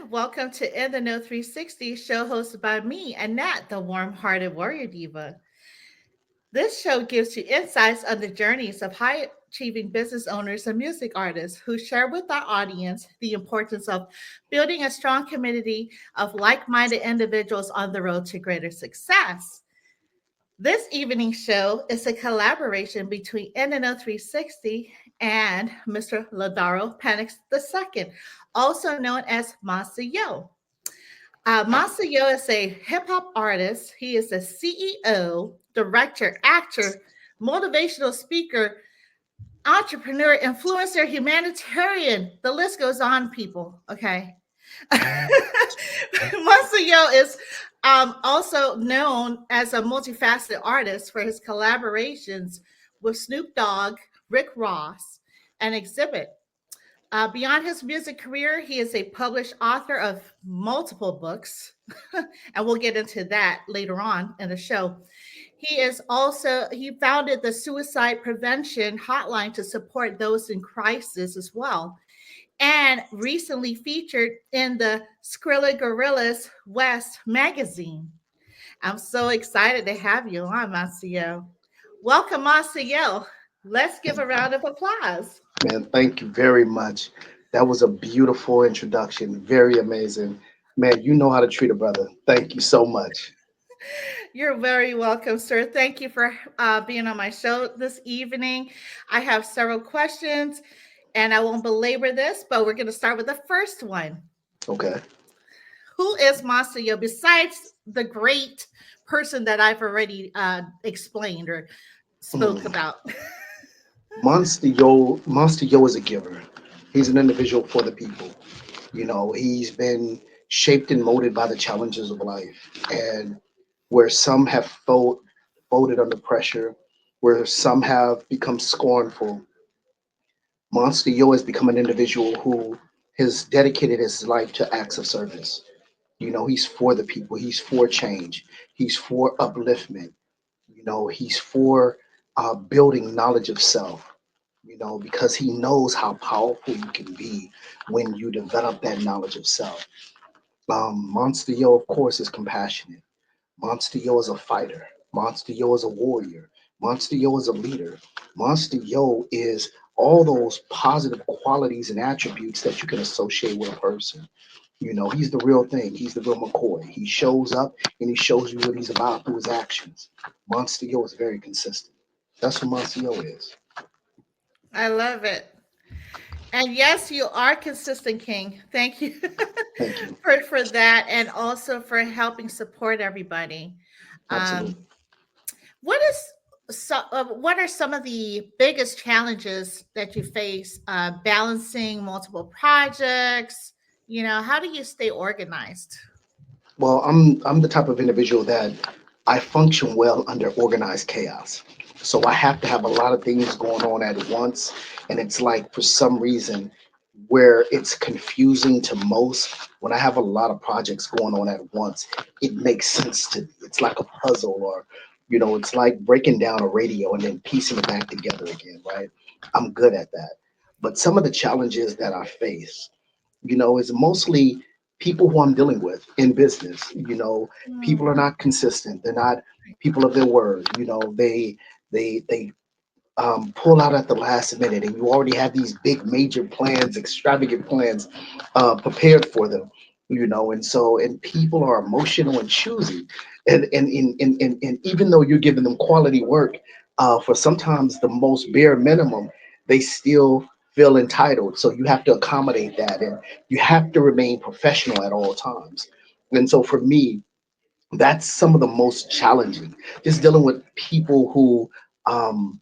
Welcome to In the Know 360, show hosted by me, Annette, the warm hearted warrior diva. This show gives you insights on the journeys of high achieving business owners and music artists who share with our audience the importance of building a strong community of like minded individuals on the road to greater success. This evening show is a collaboration between NNO 360 and Mr. Ladaro Pennix II, also known as Monsta Yo. Monsta Yo is a hip hop artist. He is a CEO, director, actor, motivational speaker, entrepreneur, influencer, humanitarian. The list goes on, people. Okay. Monsta is also known as a multifaceted artist for his collaborations with Snoop Dogg, Rick Ross, and Xzibit. Beyond his music career, he is a published author of multiple books, and we'll get into that later on in the show. He founded the suicide prevention hotline to support those in crisis as well, and recently featured in the Skrilla Guerillas West magazine. I'm so excited to have you on, Monsta. Welcome, Monsta. Let's give a round of applause. Man, thank you very much. That was a beautiful introduction. Very amazing. Man, you know how to treat a brother. Thank you so much. You're very welcome, sir. Thank you for being on my show this evening. I have several questions, and I won't belabor this, but we're going to start with the first one. Okay. Who is Monsta besides the great person that I've already explained or spoke Mm. about? Monster Yo is a giver. He's an individual for the people. He's been shaped and molded by the challenges of life. And where some have folded under pressure, where some have become scornful, Monster Yo has become an individual who has dedicated his life to acts of service. He's for the people, he's for change, he's for upliftment, he's for building knowledge of self, because he knows how powerful you can be when you develop that knowledge of self. Monster Yo, of course, is compassionate. Monster Yo is a fighter. Monster Yo is a warrior. Monster Yo is a leader. Monster Yo is all those positive qualities and attributes that you can associate with a person. He's the real thing. He's the real McCoy. He shows up and he shows you what he's about through his actions. Monster Yo is very consistent. That's what Monster Yo is. I love it. And yes, you are consistent, King. Thank you Thank you. for that, and also for helping support everybody. Um, Absolutely. what are some of the biggest challenges that you face balancing multiple projects? How do you stay organized? Well, I'm the type of individual that I function well under organized chaos. So I have to have a lot of things going on at once. And it's like for some reason where it's confusing to most, when I have a lot of projects going on at once, it makes sense to me. It's like a puzzle or it's like breaking down a radio and then piecing it back together again, right? I'm good at that. But some of the challenges that I face is mostly people who I'm dealing with in business. People are Hmm. not consistent. They're not people of their word. They pull out at the last minute, and you already have these big, major plans, extravagant plans prepared for them. And people are emotional and choosy, and even though you're giving them quality work for sometimes the most bare minimum, they still feel entitled. So you have to accommodate that, and you have to remain professional at all times. And so for me, that's some of the most challenging, just dealing with people who um,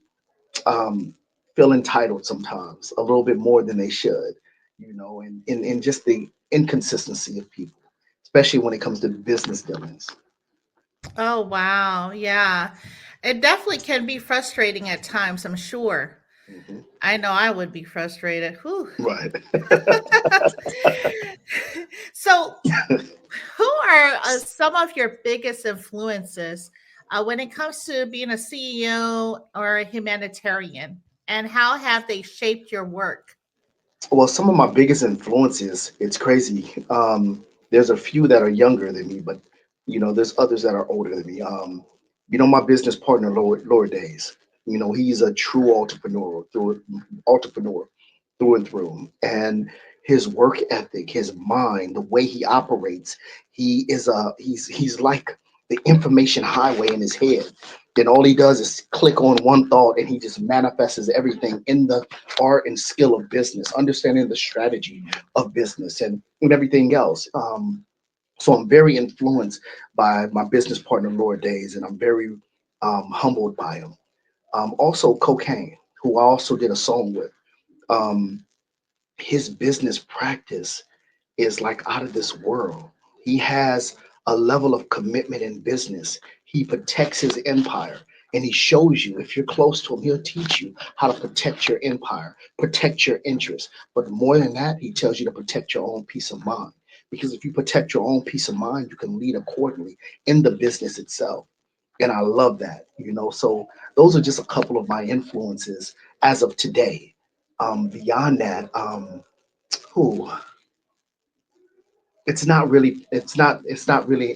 um, feel entitled sometimes a little bit more than they should, and just the inconsistency of people, especially when it comes to business dealings. Oh, wow. Yeah. It definitely can be frustrating at times, I'm sure. Mhm. I know I would be frustrated. Whew. Right. So, who are some of your biggest influences when it comes to being a CEO or a humanitarian? And how have they shaped your work? Well, some of my biggest influences, it's crazy. There's a few that are younger than me, but there's others that are older than me. My business partner, Lord Days. He's a true entrepreneur through and through. And his work ethic, his mind, the way he operates, he's like the information highway in his head. Then all he does is click on one thought and he just manifests everything in the art and skill of business, understanding the strategy of business and everything else. So I'm very influenced by my business partner, Lord Days, and I'm very humbled by him. Also, Cocaine, who I also did a song with. Um, his business practice is like out of this world. He has a level of commitment in business. He protects his empire and he shows you if you're close to him, he'll teach you how to protect your empire, protect your interests. But more than that, he tells you to protect your own peace of mind. Because if you protect your own peace of mind, you can lead accordingly in the business itself. And I love that. So those are just a couple of my influences as of today. Beyond that, who it's not really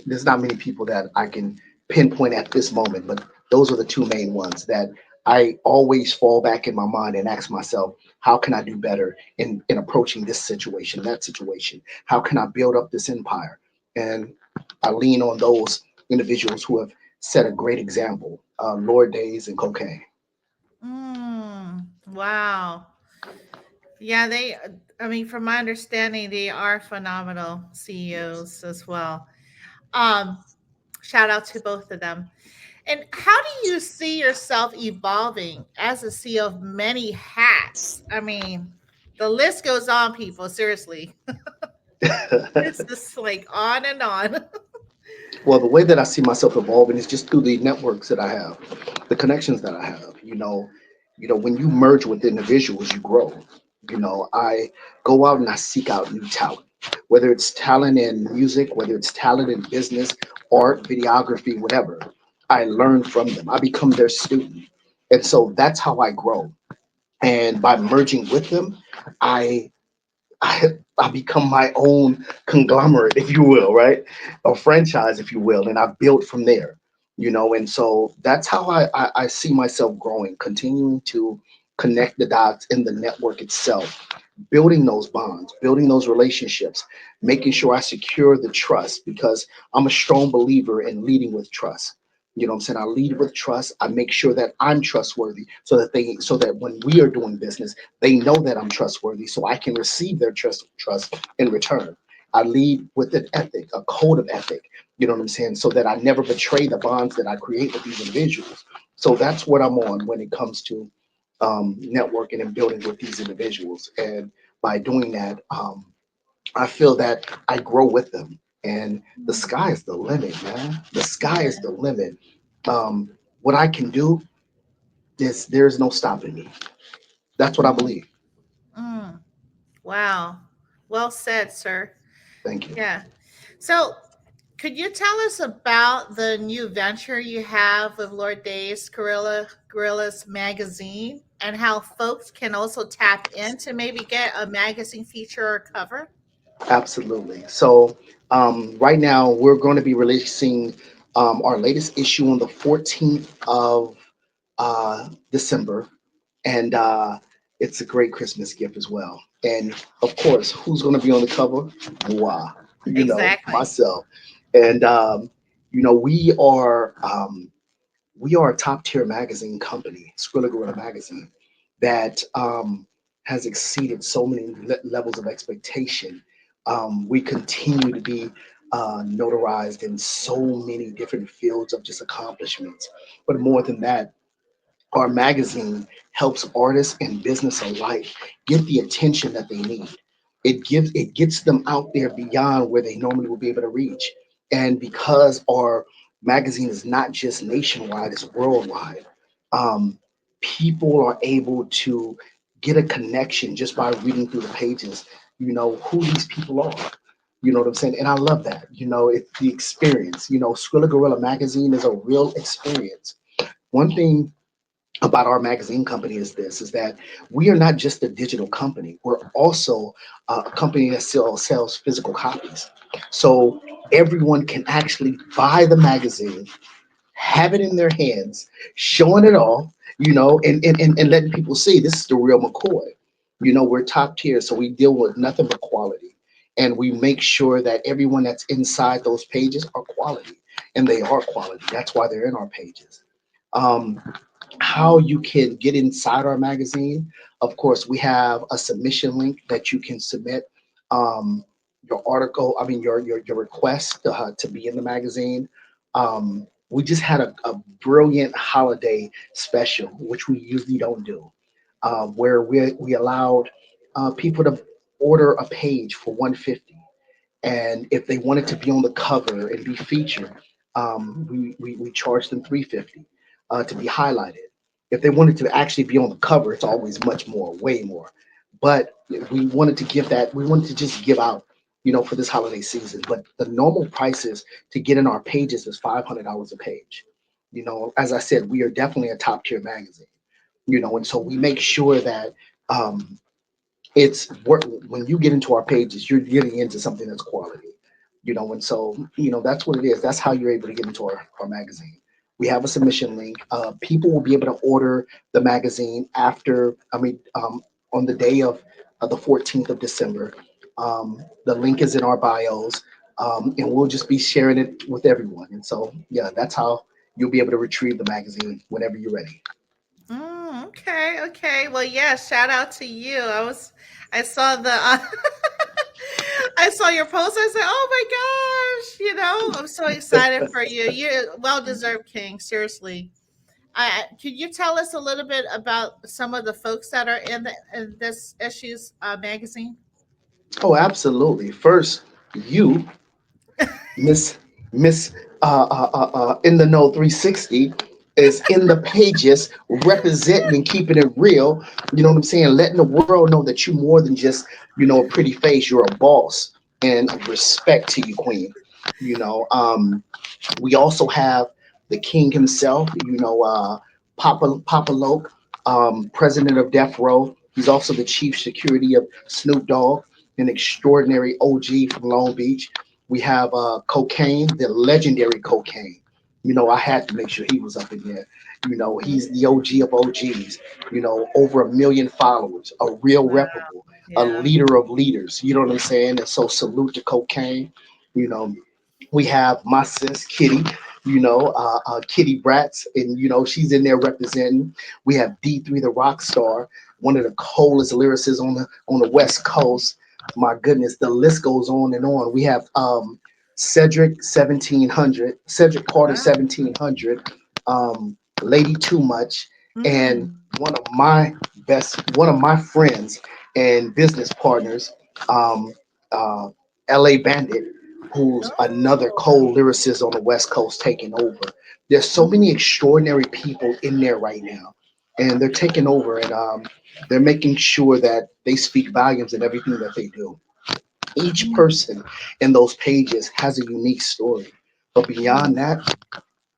there's not many people that I can pinpoint at this moment, but those are the two main ones that I always fall back in my mind and ask myself, how can I do better in approaching this situation, that situation? How can I build up this empire? And I lean on those individuals who have set a great example, Lord Days and Cocaine. Wow. Yeah, I mean, from my understanding, they are phenomenal Yes. CEOs as well. Um, Shout out to both of them. And how do you see yourself evolving as a CEO of many hats? I mean, the list goes on, people. Seriously. It's just like on and on. Well, the way that I see myself evolving is just through the networks that I have, the connections that I have. When you merge with individuals, you grow. I go out and I seek out new talent, whether it's talent in music, whether it's talent in business, art, videography, whatever. I learn from them. I become their student, and so that's how I grow. And by merging with them, I I become my own conglomerate, if you will, right? A franchise, if you will, and I've built from there. And so that's how I see myself growing, continuing to connect the dots in the network itself, building those bonds, building those relationships, making sure I secure the trust because I'm a strong believer in leading with trust. You know what I'm saying? I lead with trust. I make sure that I'm trustworthy so that when we are doing business, they know that I'm trustworthy so I can receive their trust in return. I lead with an ethic, a code of ethic, you know what I'm saying, so that I never betray the bonds that I create with these individuals. So that's what I'm on when it comes to networking and building with these individuals. And by doing that, I feel that I grow with them. And the sky is the limit, man. The sky is Yeah. the limit. What I can do, there's no stopping me. That's what I Mm, believe. mm. Wow. Well said, sir. Thank you. Yeah. So, could you tell us about the new venture you have with Lord Days Gorillas Magazine and how folks can also tap in to maybe get a magazine feature or cover? Absolutely. So right now we're going to be releasing our latest issue on the 14th of December, and it's a great Christmas gift as well. And of course, who's going to be on the cover? Moi, Exactly. myself. And we are a top tier magazine company, Skrilla Gorilla Magazine, that has exceeded so many levels of expectation. We continue to be notarized in so many different fields of just accomplishments. But more than that, our magazine helps artists and business alike get the attention that they need. It gets them out there beyond where they normally would be able to reach. And because our magazine is not just nationwide, it's worldwide, um, people are able to get a connection just by reading through the pages, who these people are. You know what I'm saying? And I love that. It's the experience. Skrilla Gorilla Magazine is a real experience. One thing about our magazine company is this: is that we are not just a digital company. We're also a company that sells physical copies. So everyone can actually buy the magazine, have it in their hands, showing it off, and letting people see this is the real McCoy. We're top tier, so we deal with nothing but quality. And we make sure that everyone that's inside those pages are quality. And they are quality. That's why they're in our pages. Um, how you can get inside our magazine. Of course, we have a submission link that you can submit your article. I mean, your request to be in the magazine. We just had a brilliant holiday special, which we usually don't do, where we allowed people to order a page for 150, and if they wanted to be on the cover and be featured, we charged them 350 to be highlighted. If they wanted to actually be on the cover, it's always much more, way more. But we wanted to just give out, for this holiday season. But the normal prices to get in our pages is $500 a page. As I said, we are definitely a top tier magazine. And so we make sure that um, it's work when you get into our pages, you're getting into something that's quality. And so that's what it is. That's how you're able to get into our magazine. We have a submission link. People will be able to order the magazine after, on the day of the 14th of December. The link is in our bios, and we'll just be sharing it with everyone. And so, yeah, that's how you'll be able to retrieve the magazine whenever you're ready. Okay, okay. Well, yeah, shout out to you. I saw the, I saw your post. I said, "Oh my gosh!" I'm so excited for you. You're well deserved, King. Seriously. Could you tell us a little bit about some of the folks that are in this issue's magazine? Oh, absolutely. First, you Miss Miss in the know 360 is in the pages representing and keeping it real. You know what I'm saying? Letting the world know that you're more than just, a pretty face. You're a boss, and respect to you, Queen. You know, we also have the king himself, Papa Loke, president of Death Row. He's also the chief security of Snoop Dogg, an extraordinary OG from Long Beach. We have Cocaine, the legendary Cocaine. I had to make sure he was up in there. He's the OG of OGs. Over 1 million followers, a real Wow. reputable, a Yeah. leader of leaders. You know what I'm saying? And so salute to Cocaine. You know, we have my sis Kitty, Kitty Bratz, and she's in there representing. We have D3, the rock star, one of the coldest lyricists on the West Coast. My goodness, the list goes on and on. We have Cedric Carter Wow. 1700, Lady Too Much, and Mm. one of my friends and business partners, um, uh, LA Bandit, who's another Oh. cold lyricist on the West Coast taking over. There's so many extraordinary people in there right now, and they're taking over, and they're making sure that they speak volumes in everything that they do. Each Mm. person in those pages has a unique story, but beyond that,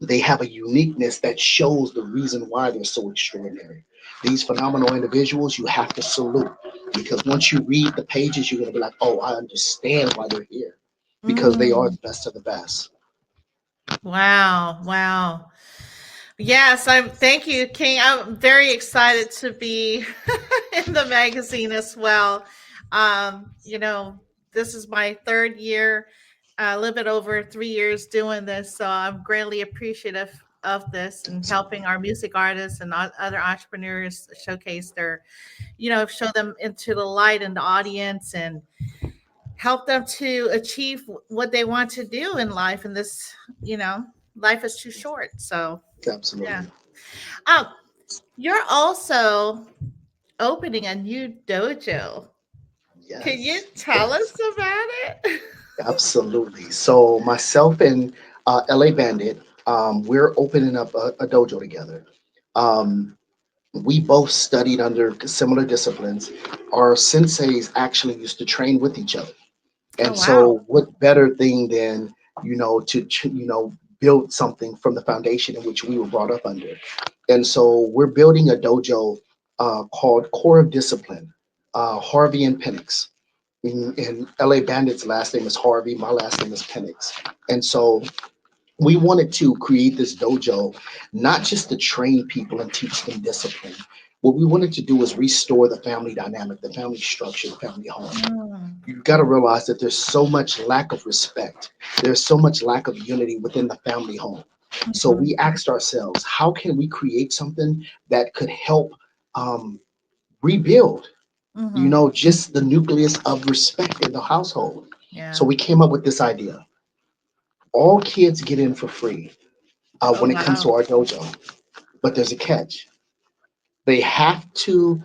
they have a uniqueness that shows the reason why they're so extraordinary. These phenomenal individuals you have to salute, because once you read the pages, you're going to be like, oh, I understand why they're here, because they are Mm. the best of the best. Wow. Wow. Yes, I'm thank you, King. I'm very excited to be in the magazine as well. This is my third year, a little bit over 3 years doing this, so I'm greatly appreciative of this and helping Absolutely. our music artists and other entrepreneurs showcase show them into the light and the audience and help them to achieve what they want to do in life. And you know, life is too short. So, yeah. Absolutely. Um, you're also opening a new dojo. Can you Yes. tell us Yes. about it? Absolutely. So myself and LA Bandit, we're opening up a dojo together. Um, we both studied under similar disciplines. Our senseis actually used to train with each other. Oh And wow. so, what better thing than to build something from the foundation in which we were brought up under. And so we're building a dojo called Core of Discipline, Harvey and Pennix. In LA Bandit's last name is Harvey, my last name is Pennix. And so we wanted to create this dojo not just to train people and teach them discipline. What we wanted to do was restore the family dynamic, the family structure, the family home. Mm, You've got to realize that there's so much lack of respect. There's so much lack of unity within the family home. So mhm, we asked ourselves, how can we create something that could help um, rebuild, mhm. just the nucleus of respect in the household? So Yeah. we came up with this idea. All kids get in for free Oh, when it comes to wow. our dojo, but there's a catch. They have to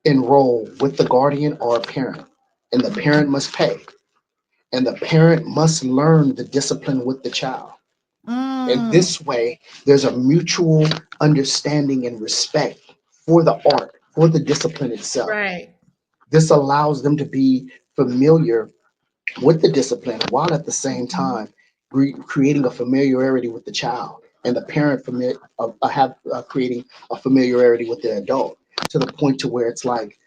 enroll with the guardian or a parent, and the Mhm. parent must pay. And the parent must learn the discipline with the child. And Mm, this way, there's a mutual understanding and respect for the art, for the discipline itself. right. This allows them to be familiar with the discipline while at the same Mhm, time creating a familiarity with the child, and the parent creating a familiarity with the adult, to the point to where it's like,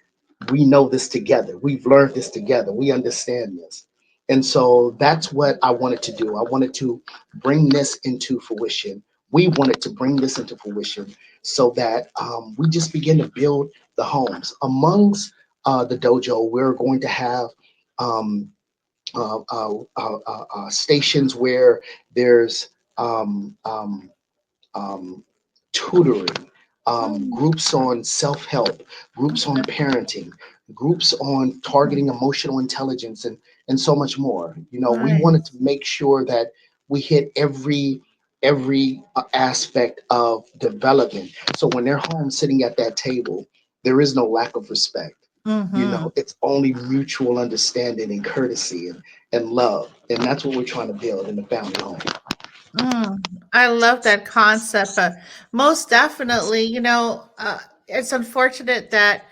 we know this together. We've learned this together. We understand this. And so that's what I wanted to do. I wanted to bring this into fruition. We wanted to bring this into fruition so that we just begin to build the homes. Amongst the dojo, we're going to have um, stations where there's um, tutoring, mm, groups on self help, groups on okay. parenting, groups on Mhm. targeting emotional intelligence, and so much more. We wanted to Nice. make sure that we hit every aspect of development. So when they're home sitting at that table, there is no lack of respect. Mhm. It's only mutual understanding and courtesy and love. And that's what we're trying to build in the family home. Mm, I love that concept. Most definitely, it's unfortunate that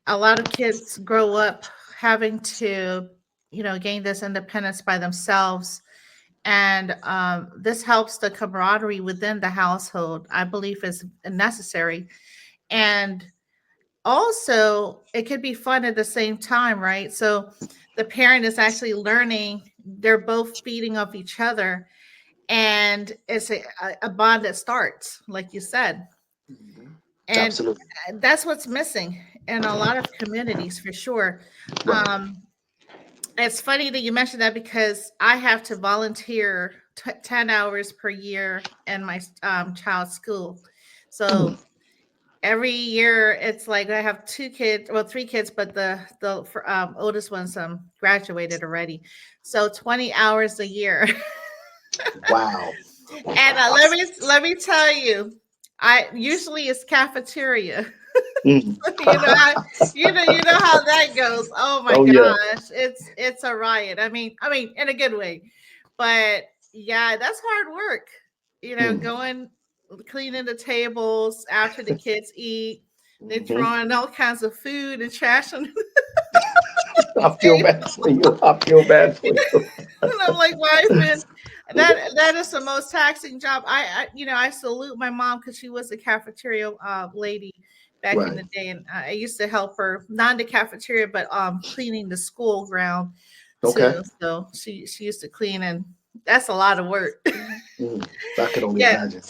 a lot of kids grow up having to, gain this independence by themselves. And this helps the camaraderie within the household, I believe, is necessary. And also, it could be fun at the same time, right? So the parent is actually learning, they're both feeding off each other, and it's a bond that starts, like you said. Mhm. And Absolutely. that's what's missing in a lot of communities for sure. Right. Um, it's funny that you mentioned that because I have to volunteer 10 hours per year in my child's school. Mm. So every year it's like I have two kids, well, three kids, but the oldest one's graduated already. So 20 hours a year. Wow. And let me tell you, I usually it's cafeteria. Mm. you know, I, you know how that goes. Oh my Oh yeah. gosh, it's a riot. I mean, in a good way, but yeah, that's hard work. Mm. Going cleaning the tables after the kids eat, then Mhm. throwing all kinds of food and trash on the I feel bad table. for you. I feel bad for you. And I'm like, why been that is the most taxing job. I salute my mom because she was a cafeteria lady back in Right. the day, and I used to help her not in the cafeteria, but cleaning the school ground Okay. too. So she used to clean, and that's a lot of work. Mm. I can only Yeah, imagine.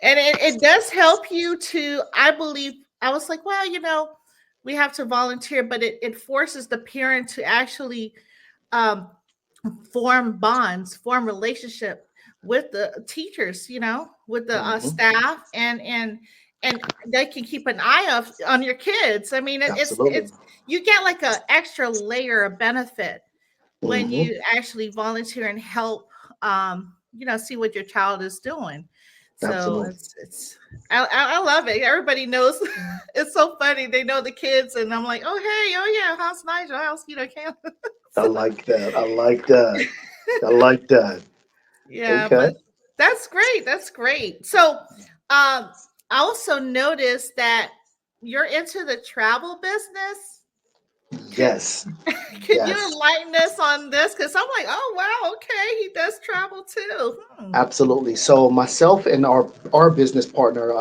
and it does help you to. I believe I was like, well, we have to volunteer, but it forces the parent to actually um, form bonds, form relationship with the teachers, with the Hmm. staff, and they can keep an eye on your kids. I mean, Absolutely. it's you get like a extra layer of benefit when Hmm. you actually volunteer and help, see what your child is doing. So Absolutely. I love it. Everybody knows. It's so funny. They know the kids, and I'm like, oh hey, oh yeah, how's Nigel? How's Cam? I So, like that. I like that. I like that. yeah, Okay. but that's great. That's great. So, I also noticed that you're into the travel business. Can Yes, can you yes, enlighten us on this? Because I'm like, oh wow, okay, he does travel too. Hmm. absolutely. So myself and our business partner,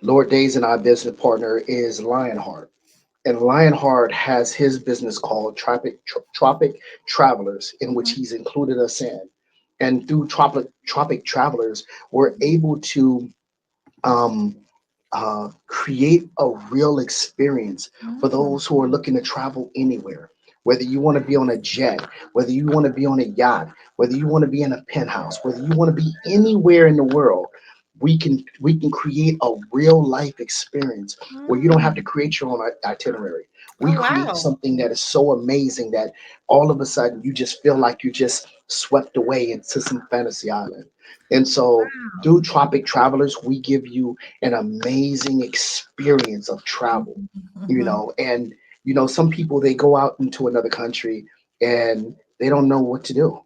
Lord Days, and our business partner is Lionheart. And Lionheart has his business called Tropic Travelers, in which Mhm, he's included us in. And through Tropic Travelers, we're mhm, able to um, create a real experience for mm, those who are looking to travel anywhere. Whether you want to be on a jet, whether you want to be on a yacht, whether you want to be in a penthouse, whether you want to be anywhere in the world, we can create a real life experience where you don't have to mm. create your own itinerary. We Oh create wow. something that is so amazing that all of a sudden you just feel like you just swept away into some fantasy island. And so Wow. through Tropic Travelers, we give you an amazing experience of travel, Mhm, mhm. and some people, they go out into another country and they don't know what to do.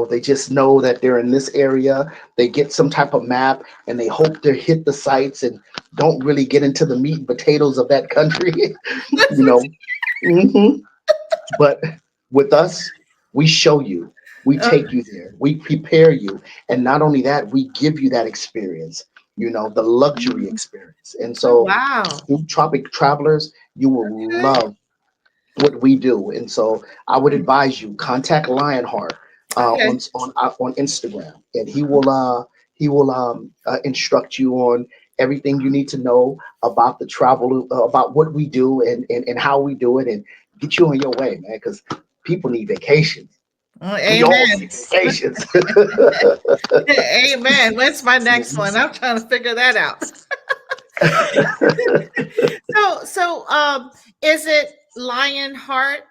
They just know that they're in this area. They get some type of map and they hope to hit the sites and don't really get into the meat and potatoes of that country. That's you what know hmm but with us, we show you, we you, take you there, we prepare you, and not only that, we give you that experience, the luxury mm. experience. And Oh so wow. through Tropic Travelers, you will Okay. love what we do. And so I would Mm. advise you contact Lionheart Okay. on Instagram, and he will instruct you on everything you need to know about the travel, about what we do, and how we do it, and get you on your way, man. Because people need vacations. Oh, We all need amen. vacations. Amen. When's my next Mhm. one? I'm trying to figure that out. So, is it lion heart?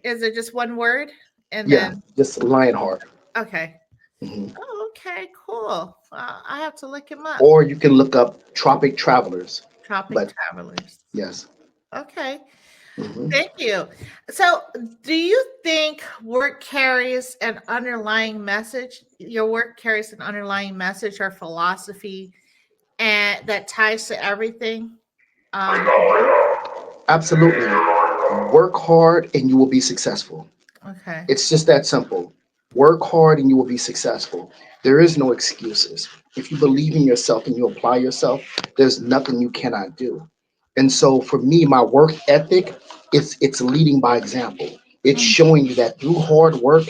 Is it just one word? And Yeah, then, just Lionheart. okay. Mhm. Oh, okay, cool. I have to look him up. Or you can look up Tropic Travelers. Tropic But Travelers. yes. Okay, hmm thank you. So, do you think work carries an underlying message? Your work carries an underlying message or philosophy, and that ties to everything you do? Absolutely. Work hard and you will be successful. Okay. It's just that simple. Work hard and you will be successful. There is no excuses. If you believe in yourself and you apply yourself, there's nothing you cannot do. And so for me, my work ethic, it's leading by example. It's Mm, showing you that through hard work,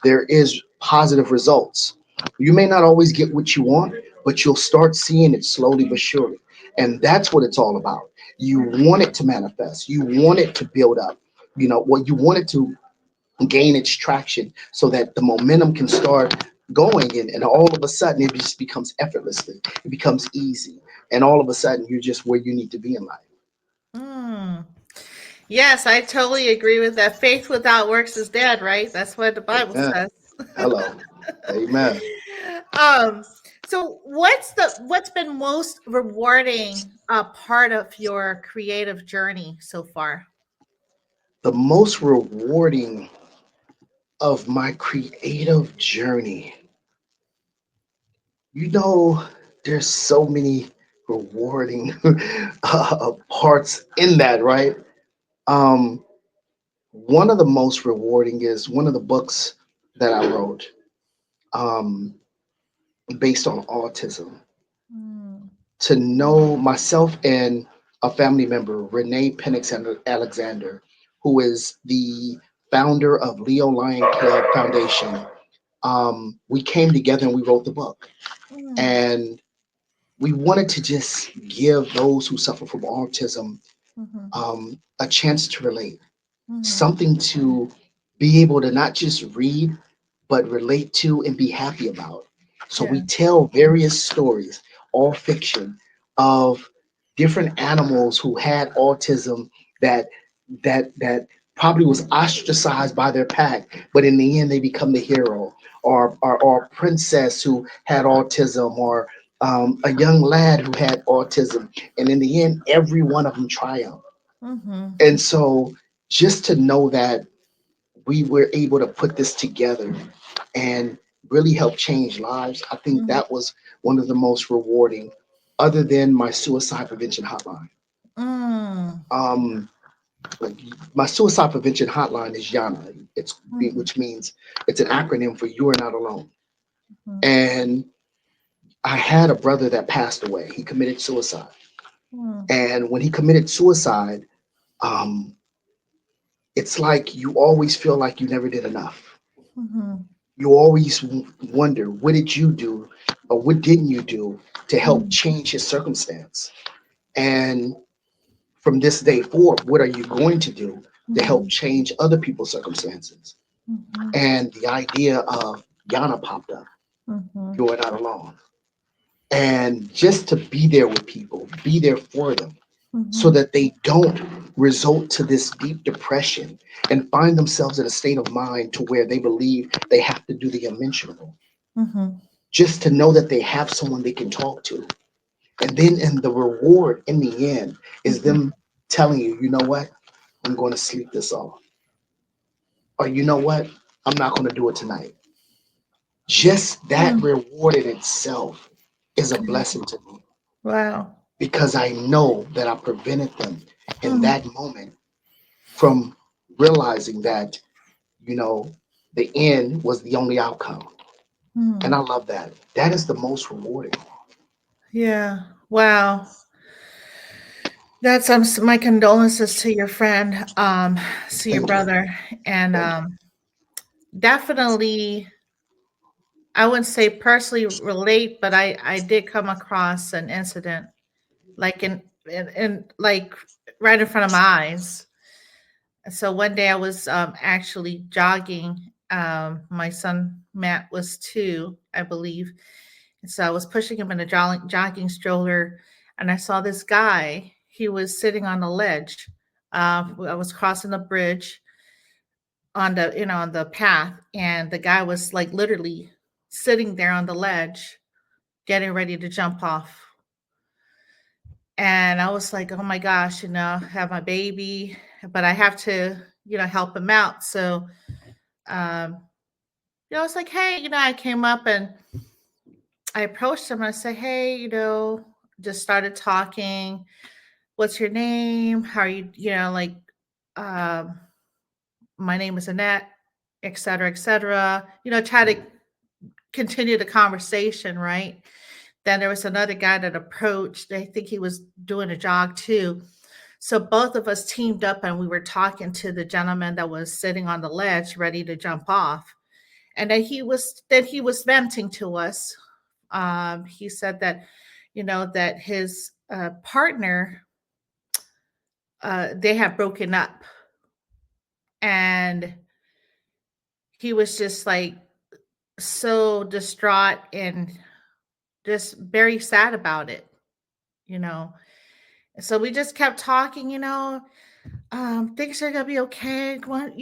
there is positive results. You may not always get what you want, but you'll start seeing it slowly but surely. And that's what it's all about. You want it to manifest. You want it to build up. What you want it to gain its traction so that the momentum can start going, and all of a sudden it just becomes effortlessly, it becomes easy, and all of a sudden you're just where you need to be in life. mm. Yes, I totally agree with that. Faith without works is dead, right? That's what the Bible Amen. says. Hello. Amen. um, so what's been most rewarding part of your creative journey so far? The most rewarding of my creative journey, you know there's so many rewarding parts in that, right? um One of the most rewarding is one of the books that I wrote, um, based on autism. Mm, To know myself and a family member, Renee Pennix Alexander, who is the founder of Leo Lion Club Foundation, we came together and we wrote the book. mm, And we wanted to just give those who suffer from autism mhm, a chance to relate, mhm. something to be able to not just read, but relate to and be happy about. So we Yeah. tell various stories, all fiction, of different animals who had autism that that probably was ostracized by their pack, but in the end they become the hero. Or a princess who had autism, or a young lad who had autism, and in the end, every one of them triumphed. Mhm, And so, just to know that we were able to put this together and really help change lives, I think mhm, that was one of the most rewarding, other than my suicide prevention hotline. mm. Um, Like my suicide prevention hotline is Yana. Mhm, Which means it's an acronym for "You Are Not Alone." mhm, And I had a brother that passed away. He committed suicide, mhm, and when he committed suicide, um, it's like you always feel like you never did enough. mhm, You always wonder, what did you do, or what didn't you do to help mhm, change his circumstance? And from this day forward, what are you going to do to help mhm, change other people's circumstances? mhm, And the idea of Yana popped up. mhm, You are not alone. And just to be there with people, be there for them, so mhm, that they don't result to this deep depression and find themselves in a state of mind to where they believe they have to do the unmentionable. mhm, Just to know that they have someone they can talk to. And then in the reward in the end is mhm, them telling you, you know what? I'm going to sleep this off. Or you know what? I'm not going to do it tonight. Just that mhm. reward in itself is a blessing to me, Wow. because I know that I prevented them in Mhm, that moment from realizing that, you know, the end was the only outcome. And I mhm. love that. That is the most rewarding. Yeah. Wow. That's my condolences to your friend, to your Thank you. brother, and Thank you. definitely, I wouldn't say personally relate, but I did come across an incident like in like right in front of my eyes. So one day I was actually jogging. My son Matt was 2, I believe. And so I was pushing him in a jogging stroller, and I saw this guy. He was sitting on a ledge. I was crossing the bridge on the on the path, and the guy was like literally sitting there on the ledge, getting ready to jump off. And I was like, oh my gosh, I have my baby, but I have to help him out. So um, I was like, hey, I came up and I approached him and I said, hey, just started talking. What's your name? How are you? Like, um, my name is Annette, et cetera, et cetera. Try to continue the conversation, right? Then there was another guy that approached. I think he was doing a jog too. So both of us teamed up and we were talking to the gentleman that was sitting on the ledge ready to jump off. And then he was venting to us. He said that that his partner, they have broken up, and he was just like so distraught and just very sad about it. You know, so we just kept talking. Things are gonna be okay. Come on,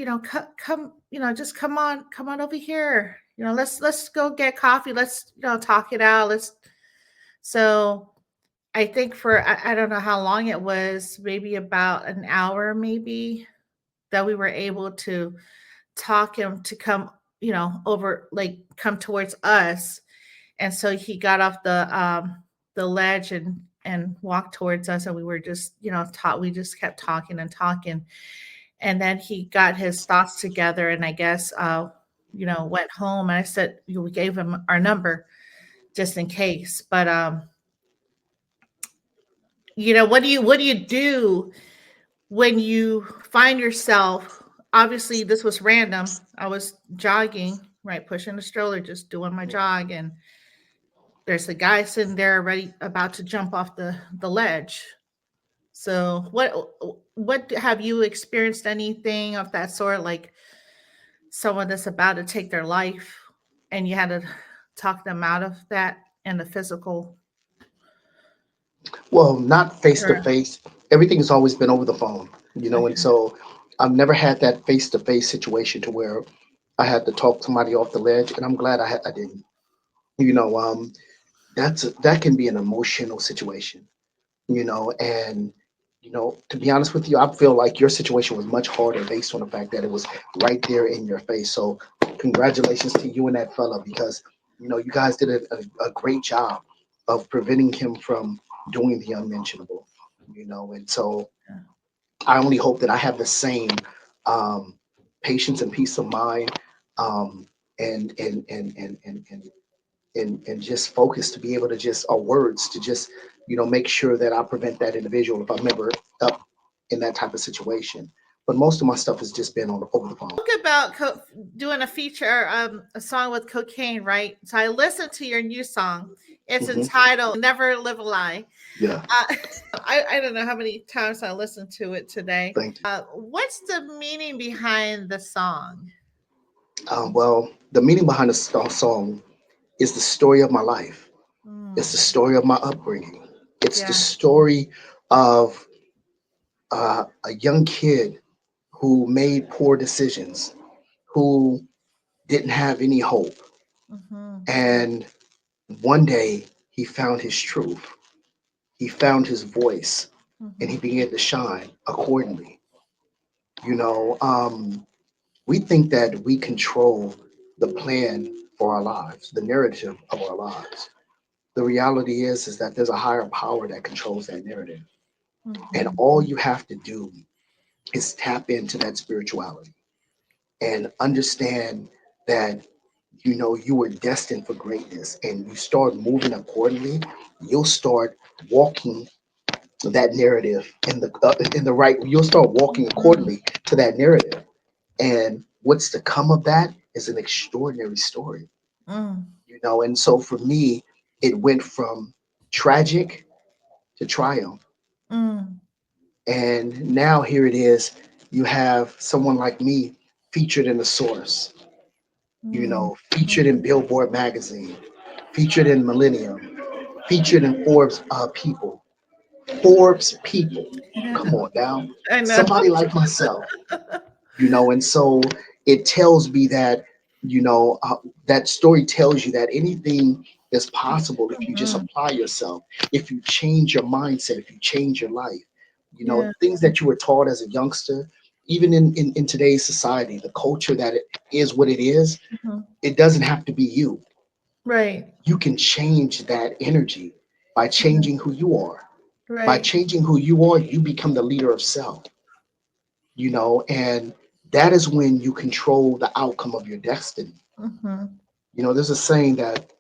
come, just come on over here. Let's go get coffee. Let's talk it out. Let's. So I think I don't know how long it was, maybe about an hour, maybe that we were able to talk him to come, over, like come towards us. And so he got off the ledge and walked towards us, and we were just, taught we just kept talking and talking. And then he got his thoughts together and I guess went home, and I said we gave him our number just in case. But what do you do when you find yourself, obviously this was random. I was jogging, right, pushing the stroller, just doing my jog, and there's a guy sitting there ready about to jump off the ledge. So what have you experienced anything of that sort, like someone that's about to take their life and you had to talk them out of that in the physical? Well, not face to Or face. Everything has always been over the phone, and okay. so I've never had that face to face situation to where I had to talk somebody off the ledge, and I'm glad I didn't. You know, um, that can be an emotional situation, and to be honest with you, I feel like your situation was much harder based on the fact that it was right there in your face. So congratulations to you and that fella, because you guys did a great job of preventing him from doing the unmentionable. And so I only hope that I have the same um, patience and peace of mind, um, and just focus to be able to just, or words to just, make sure that I prevent that individual if I'm ever up in that type of situation. But most of my stuff has just been on over the phone. Talk about doing a feature, a song with cocaine, right? So I listened to your new song. It's Hmm. entitled "Never Live a Lie." Yeah, I don't know how many times I listened to it today. thank you. What's the meaning behind the song? Well, the meaning behind the song is the story of my life. It's the Mm, story of my upbringing. It's the yeah. story of a young kid who made poor decisions, who didn't have any hope. Hmm. And one day he found his truth, he found his voice, and he Hmm. began to shine accordingly. You know, we think that we control the plan for our lives, the narrative of our lives. The reality is that there's a higher power that controls that narrative. And Hmm. all you have to do is tap into that spirituality and understand that you were destined for greatness and you start moving accordingly. You'll start walking that narrative in the right, you'll start walking Hmm. accordingly to that narrative. And what's to come of that is an extraordinary story. Mm, And so for me, it went from tragic to triumph. mm, And now here it is. You have someone like me featured in the source, mm, featured in mhm. Billboard magazine, featured in Millennium, featured in Forbes People. Forbes People. Come on now. I know. Somebody like myself, and so it tells me that, that story tells you that anything is possible if you just Mhm. apply yourself, if you change your mindset, if you change your life. Yeah. Things that you were taught as a youngster, even in today's society, the culture that it is what it is, Mhm. it doesn't have to be you. Right. You can change that energy by Mhm. changing who you are. By Right. changing who you are, you become the leader of self, and that is when you control the outcome of your destiny. Mhm. There's a saying that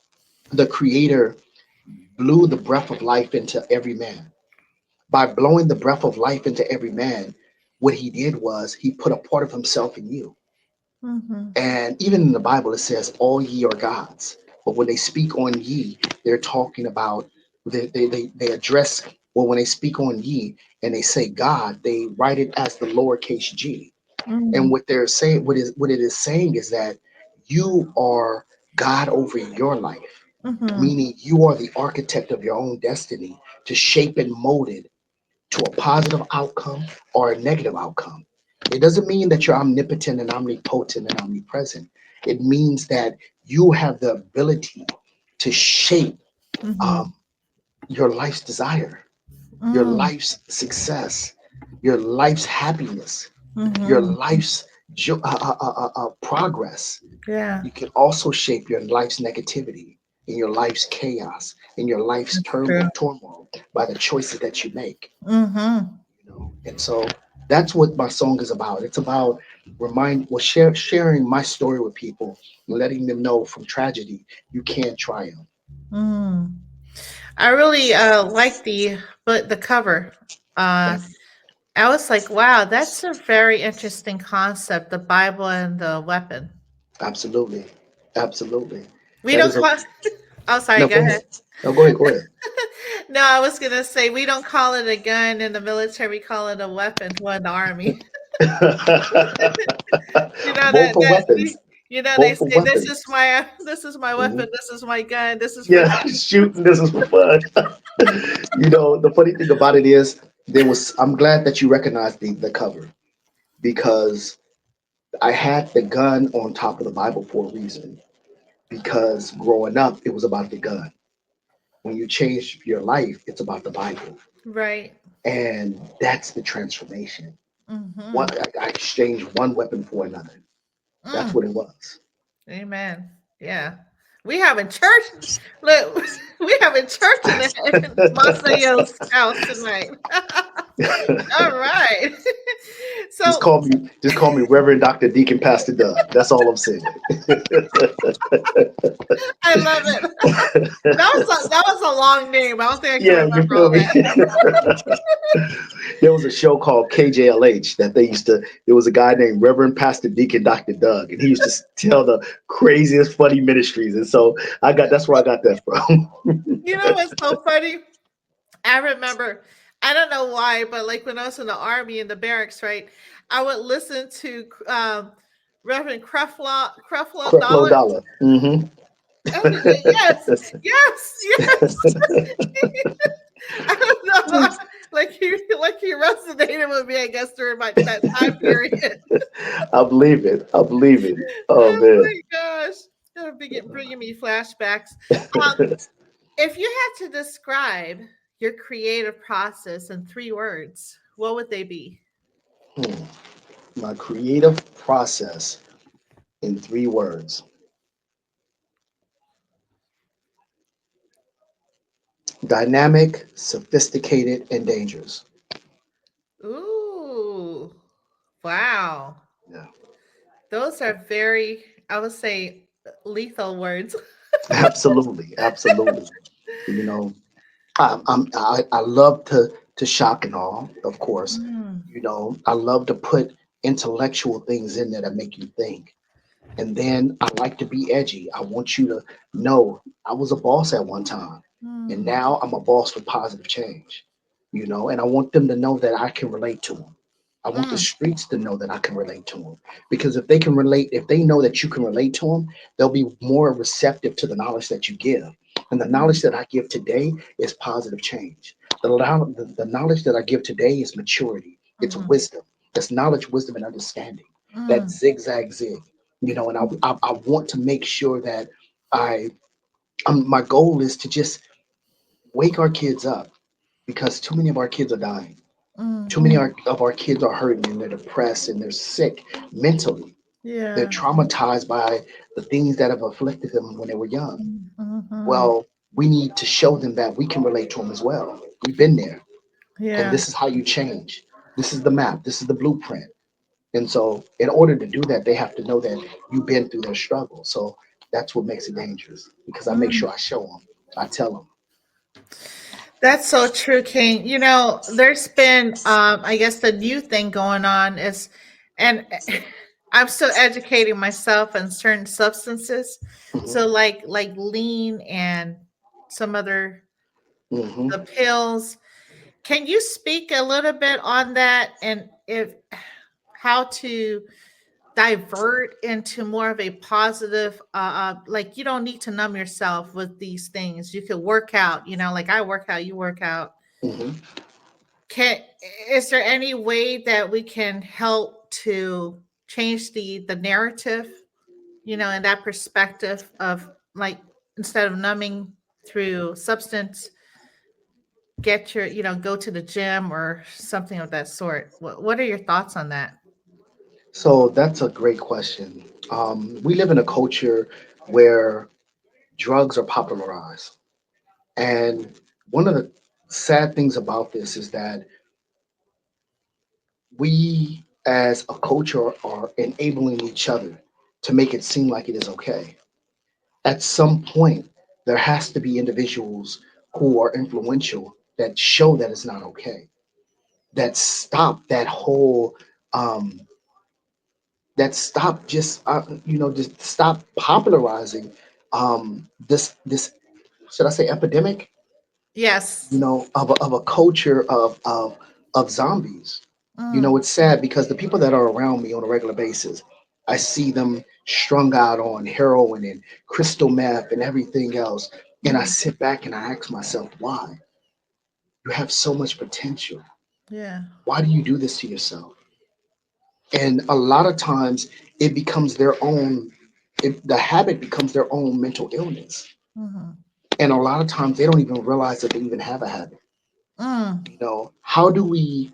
the creator blew the breath of life into every man. By blowing the breath of life into every man, what he did was he put a part of himself in you. Mhm. And even in the Bible, it says, all ye are gods. But when they speak on ye, they're talking about, they address, well, when they speak on ye and they say God, they write it as the lowercase g. And Mm. what they're saying, what it is saying is that you are God over your life, Mhm. meaning you are the architect of your own destiny to shape and mold it to a positive outcome or a negative outcome. It doesn't mean that you're omnipotent and omnipotent and omnipresent. It means that you have the ability to shape um, Mhm. your life's desire, your Mm. life's success, your life's happiness, your Mhm. life's progress. Yeah. You can also shape your life's negativity, in your life's chaos, in your life's That's true. turmoil by the choices that you make. Mhm. And so that's what my song is about. It's about sharing my story with people, letting them know from tragedy you can triumph. Mm. I really like the cover. Uh, Thank you. I was like, wow, that's a very interesting concept, the Bible and the weapon. Absolutely, absolutely. We That don't is a call. Oh, sorry. no. Go Go ahead. ahead. No, go ahead. Go ahead. No, I was gonna say we don't call it a gun in the military. We call it a weapon. Well, in the army. You know Both that for that weapons. you know they Both for say this weapons. is my this is my weapon. Mhm. This is my gun. This is for Yeah, shooting. This is for fun. The funny thing about it is I'm glad that you recognized the cover, because I had the gun on top of the Bible for a reason. Because growing up, it was about the gun. When you change your life, it's about the Bible. right. And that's the transformation. Mm-hmm. I exchanged one weapon for another. That's Mm. what it was. Amen. Yeah. We having church. Look, we having church in the in Monsta Yo's house tonight. All right. Just So call me Reverend Dr. Deacon Pastor Doug. That's all I'm saying. I love it. That was a long name. I don't think I can Yeah, you remember feel all me? that. There was a show called KJLH that they used to. There was a guy named Reverend Pastor Deacon Dr. Doug, and he used to tell the craziest funny ministries. And so that's where I got that from. You know what's so funny? I remember, I don't know why, but like when I was in the army in the barracks, right? I would listen to Reverend Creflo Creflo Dollar. Dollar. Hmm. Yes, yes, yes. I don't know. Like he resonated with me, I guess, during that time period. I believe it. I believe it. Oh Oh man. my gosh. Bringing me flashbacks. Um, if you had to describe your creative process in 3 words, what would they be? Hmm. My creative process in 3 words: dynamic, sophisticated, and dangerous. Ooh, wow. Yeah, Those are very, I would say, lethal words. absolutely, absolutely. You know, I love to shock and awe, of course. Mm, I love to put intellectual things in there that make you think. And then I like to be edgy. I want you to know I was a boss at one time, and mm, now I'm a boss for positive change. And I want them to know that I can relate to them. I want the mm, streets to know that I can relate to them. Because if they can relate, if they know that you can relate to them, they'll be more receptive to the knowledge that you give. And the mm, knowledge that I give today is positive change. The knowledge that I give today is maturity, it's mhm, wisdom, it's knowledge, wisdom, and understanding. That mm, zigzag zig. And mm, I want to make sure that I, my goal is to just wake our kids up because too many of our kids are dying. mm. Too many of our kids are hurting and they're depressed and they're sick mentally. They're Yeah. traumatized by the things that have afflicted them when they were young. Mm, mhm. Well, we need to show them that we can relate to them as well. We've been there, and Yeah. this is how you change. This is the map. This is the blueprint. And so, in order to do that, they have to know that you've been through their struggle. So that's what makes it dangerous because I make Mm. sure I show them. I tell them. That's so true, King. There's been, I guess, the new thing going on is, and I'm still educating myself on certain substances. So, Hmm. like lean and some other Hmm. the pills. Can you speak a little bit on that and if how to divert into more of a positive like you don't need to numb yourself with these things. You could work out, like I work out, you work out. Hmm. Can Is there any way that we can help to change the narrative, and that perspective of like instead of numbing through substance, get your, go to the gym or something of that sort. What are your thoughts on that? So that's a great question. We live in a culture where drugs are popularized. And one of the sad things about this is that we as a culture are enabling each other to make it seem like it is okay. At some point, there has to be individuals who are influential that show that it's not okay, that stop that whole, um, that stop just stop popularizing this, should I say, epidemic, Yes. of a culture of zombies. Mm, It's sad because the people that are around me on a regular basis, I see them strung out on heroin and crystal meth and everything else. And I mm, sit back and I ask myself, why? You have so much potential. yeah. Why do you do this to yourself? And a lot of times it becomes their own, the habit becomes their own mental illness. Mhm. And a lot of times they don't even realize that they even have a habit. Mm, How do we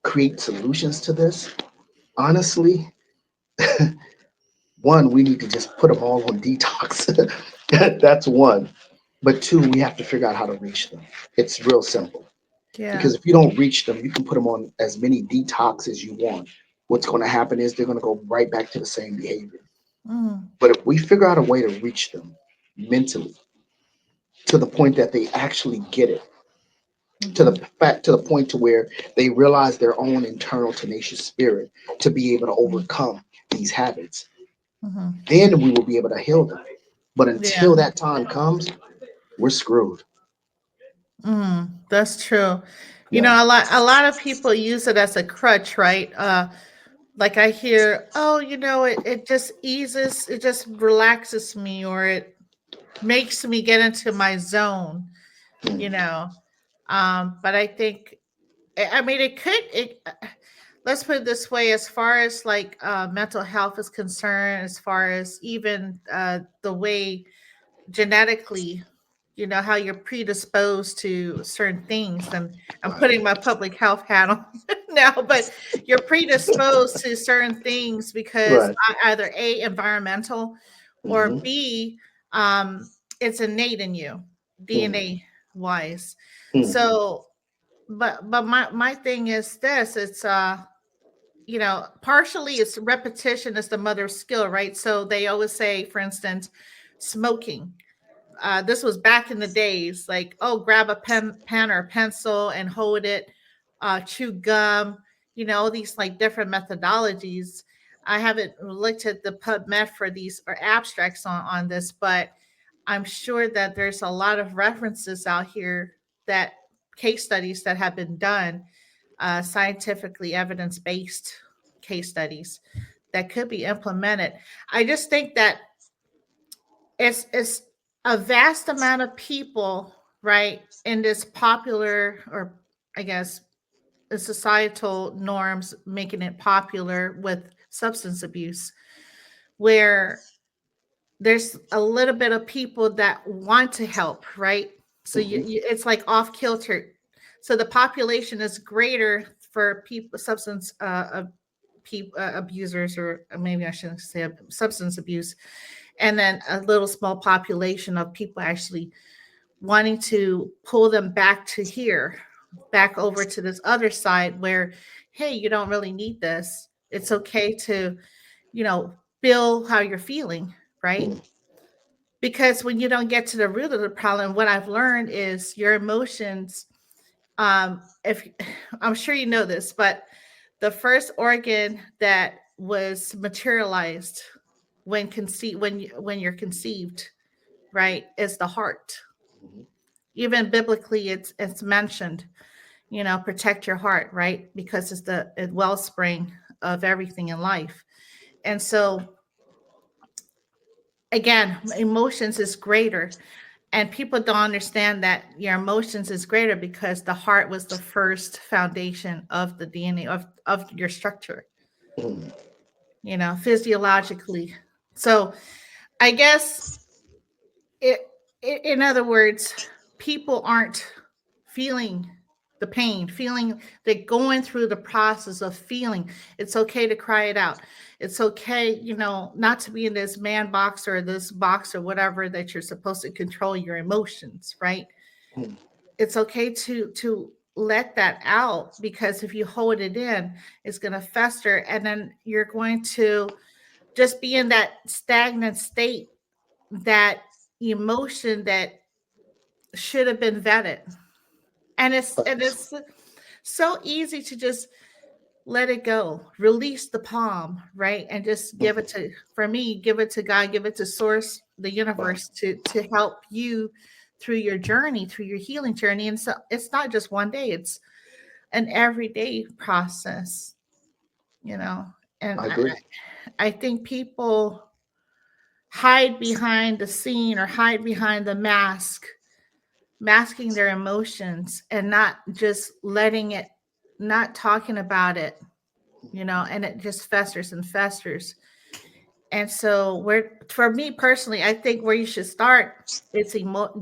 create solutions to this? Honestly, one, we need to just put them all on detox. That's one. But two, we have to figure out how to reach them. It's real simple. Yeah. Because if you don't reach them, you can put them on as many detox as you want. What's going to happen is they're going to go right back to the same behavior. Mm, But if we figure out a way to reach them mentally to the point that they actually get it, to the mhm, fact to the point to where they realize their own internal tenacious spirit to be able to mm, overcome these habits, mhm. then we will be able to heal them. But Yeah. until that time comes, we're screwed. That's true. Yeah. A lot of people use it as a crutch, right? Like I hear, oh, it just eases, it just relaxes me, or it makes me get into my zone, you Mm. know. But I think, I mean, let's put it this way, as far as like mental health is concerned, as far as even the way genetically, how you're predisposed to certain things. And I'm Right. putting my public health hat on now, but you're predisposed to certain things because Right. either A, environmental, or Mm-hmm. B, it's innate in you, Mm. DNA wise. Mm. So, but my thing is this, it's partially it's repetition is the mother of skill, right? So they always say, for instance, smoking. This was back in the days, like, oh, grab a pen or a pencil and hold it, chew gum, all these like different methodologies. I haven't looked at the PubMed for these or abstracts on this, but I'm sure that there's a lot of references out here, that case studies that have been done, scientifically evidence based case studies that could be implemented. I just think that it's a vast amount of people, right, in this popular, or I guess the societal norms making it popular with substance abuse, where there's a little bit of people that want to help, right? So Mm-hmm. it's like off kilter. So the population is greater for people, substance abusers, or maybe I shouldn't say substance abuse, and then a little small population of people actually wanting to pull them back to here, back over to this other side where, hey, you don't really need this. It's okay to, feel how you're feeling, right? Mm. Because when you don't get to the root of the problem, what I've learned is your emotions. If I'm sure you know this, but the first organ that was materialized when you're conceived, right, is the heart. Mhm. Even biblically, it's mentioned. Protect your heart, right, because it's the wellspring of everything in life. And so, again, emotions is greater, and people don't understand that your emotions is greater because the heart was the first foundation of the DNA of your structure, Mm. physiologically. So I guess it, in other words, people aren't feeling the pain, feeling, they're going through the process of feeling. It's okay to cry it out. It's okay, not to be in this man box or this box or whatever, that you're supposed to control your emotions, right? Mm. It's okay to let that out, because if you hold it in, it's going to fester, and then you're going to just be in that stagnant state, that emotion that should have been vetted. And it's so easy to just let it go, release the palm, right, and just give it Mhm. to, for me, give it to God, give it to source, the Right. universe, to help you through your journey, through your healing journey. And so it's not just one day, it's an everyday process, you know and I i, agree. I think people hide behind the scene, or hide behind the mask, masking their emotions, and not just letting it, not talking about it, and it just festers and festers. And so, where, for me personally, I think where you should start is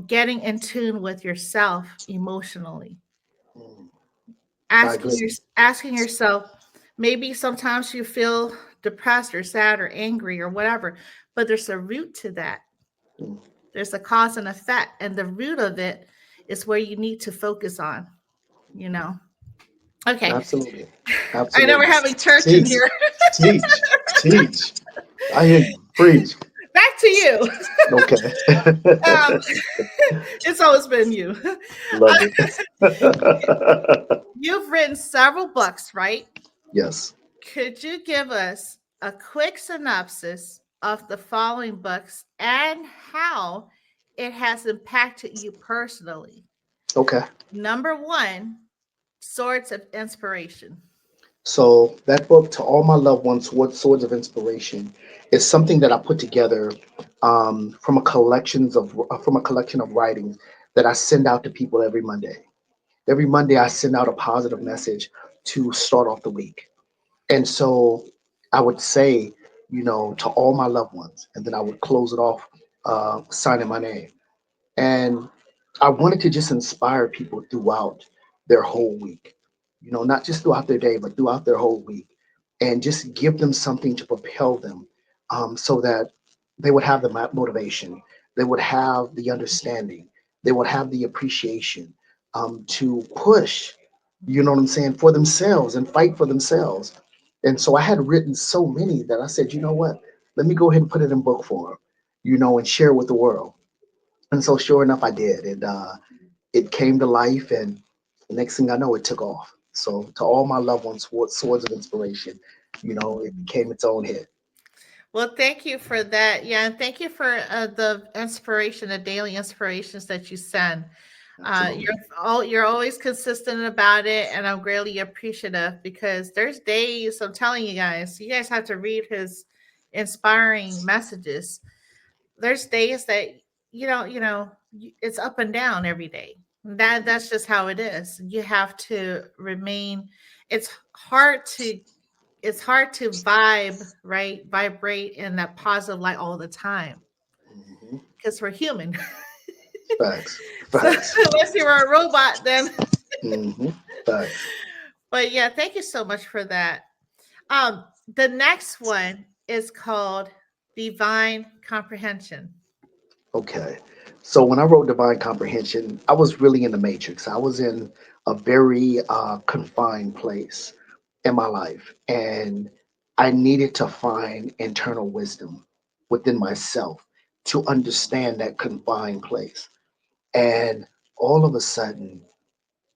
getting in tune with yourself emotionally, Mm. I asking agree. your asking yourself, maybe sometimes you feel depressed or sad or angry or whatever, but there's a root to that. Mm. There's a cause and effect, and the root of it is where you need to focus on. you know. Okay. Absolutely. I know we're Absolutely. having church in Teach. here. Teach. Teach. I hear you. Preach. Back to you. Okay. Um, it's always been you. Love it. You've written several books, right? Yes. Could you give us a quick synopsis of the following books and how it has impacted you personally? Okay. Number one, Swords of Inspiration. So that book, To All My Loved Ones, What Swords of Inspiration, is something that I put together from a collection of writings that I send out to people every Monday. Every Monday, I send out a positive message to start off the week. And so I would say, to all my loved ones, and then I would close it off, signing my name. And I wanted to just inspire people throughout their whole week, not just throughout their day, but throughout their whole week, and just give them something to propel them, so that they would have the motivation, they would have the understanding, they would have the appreciation, to push, what I'm saying, for themselves and fight for themselves. And so I had written so many that I said, you know what, let me go ahead and put it in book form, and share it with the world. And so, sure enough, I did. And it came to life, and the next thing I know, it took off. So, to all my loved ones, Swords of Inspiration, it became its own hit. Well, thank you for that. Yeah, and thank you for the inspiration, the daily inspirations that you send. Absolutely. You're always consistent about it, and I'm greatly appreciative because there's days I'm telling you guys have to read his inspiring messages. There's days that it's up and down every day. That's just how it is. You have to remain. It's hard to it's hard to right? Vibrate in that positive light all the time Hmm. because we're human. Facts. So Facts. unless you were a robot, then. Hmm. Facts. But yeah, thank you so much for that. The next one is called Divine Comprehension. Okay. So, when I wrote Divine Comprehension, I was really in the matrix. I was in a very confined place in my life. And I needed to find internal wisdom within myself to understand that confined place. And all of a sudden,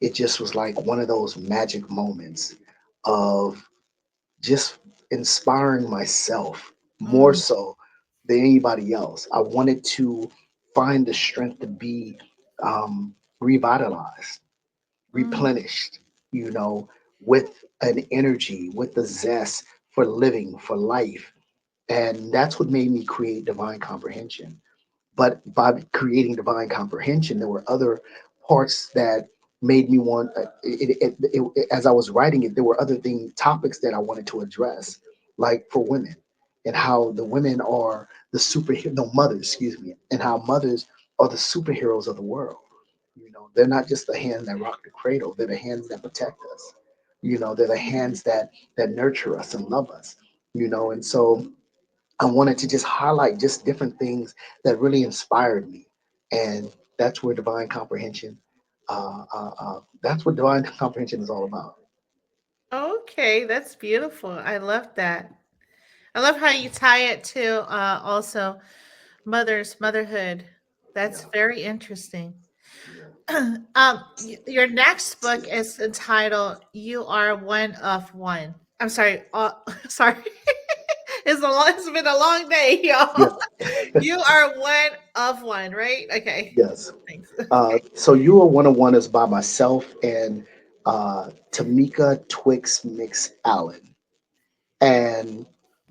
it just was like one of those magic moments of just inspiring myself more Mm, so than anybody else. I wanted to find the strength to be revitalized, mm, replenished, with an energy, with the zest for living, for life. And that's what made me create Divine Comprehension. But by creating Divine Comprehension, there were other parts that made me want, as I was writing it, there were other topics that I wanted to address, like for women, and how the women are the superhero, no, mothers, excuse me, and how mothers are the superheroes of the world. They're not just the hands that rock the cradle; they're the hands that protect us. They're the hands that nurture us and love us. And so I wanted to just highlight just different things that really inspired me, and that's where divine comprehension. That's what divine comprehension is all about. okay, that's beautiful. I love that. I love how you tie it to also motherhood. That's Yeah, very interesting. yeah, Your next book is entitled "You Are One of One." I'm sorry. Sorry. It's been a long day, yeah. y'all. You are one of one, right? Okay. Yes. Thanks. So you are one on one is by myself and Tamika Twix Mix Allen, and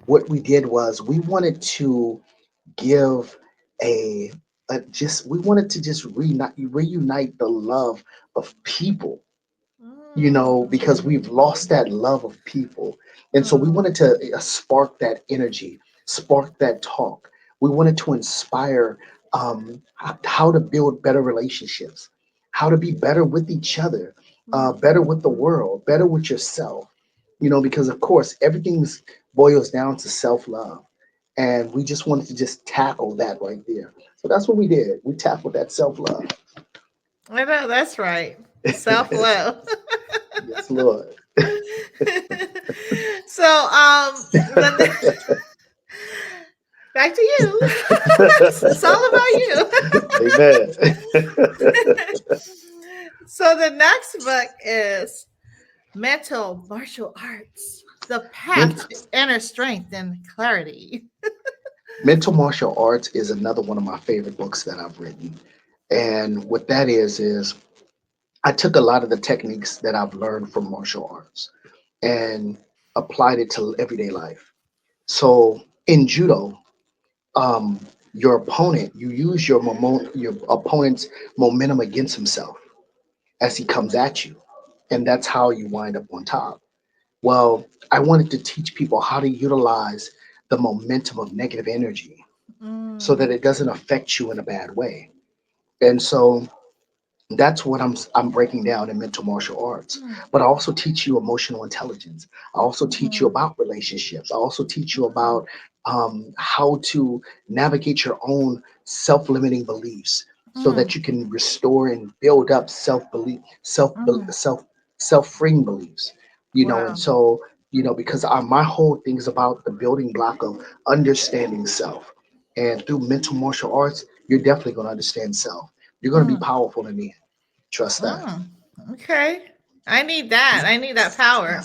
what we did was we wanted to give a, just we wanted to just reunite the love of people, because Mm, we've lost that love of people. And so we mm, wanted to spark that energy, spark that talk. We wanted to inspire, how to build better relationships, how to be better with each other, better mm. with the world, better with yourself. Because of course, everything boils down to self love. And we just wanted to just tackle that right there. So that's what we did. We tackled that self love. I know that's right. Self love. Yes, Lord. So, the back to you. It's all Amen. about you. So the next book is Mental Martial Arts: The Men- Path to Inner Strength and Clarity. Mental martial arts is another one of my favorite books that I've written. And what that is I took a lot of the techniques that I've learned from martial arts and applied it to everyday life. So in judo, um, your opponent, you use your opponent's momentum against himself as he comes at you, and that's how you wind up on top. Well, I wanted to teach people how to utilize the momentum of negative energy so that Mm, it doesn't affect you in a bad way. And so that's what I'm breaking down in mental martial arts. mm, But I also teach you emotional intelligence. I also teach you mhm, about relationships. I also teach you mm, about how to navigate your own self-limiting beliefs so mm, that you can restore and build up self-belief, mm. self-freeing beliefs. And Wow. so because my whole thing is about the building block of understanding self. And through mental martial arts, you're definitely going to understand self. You're going to be Mm, powerful in the end. Trust that. mm. Okay. I need that. I need that power.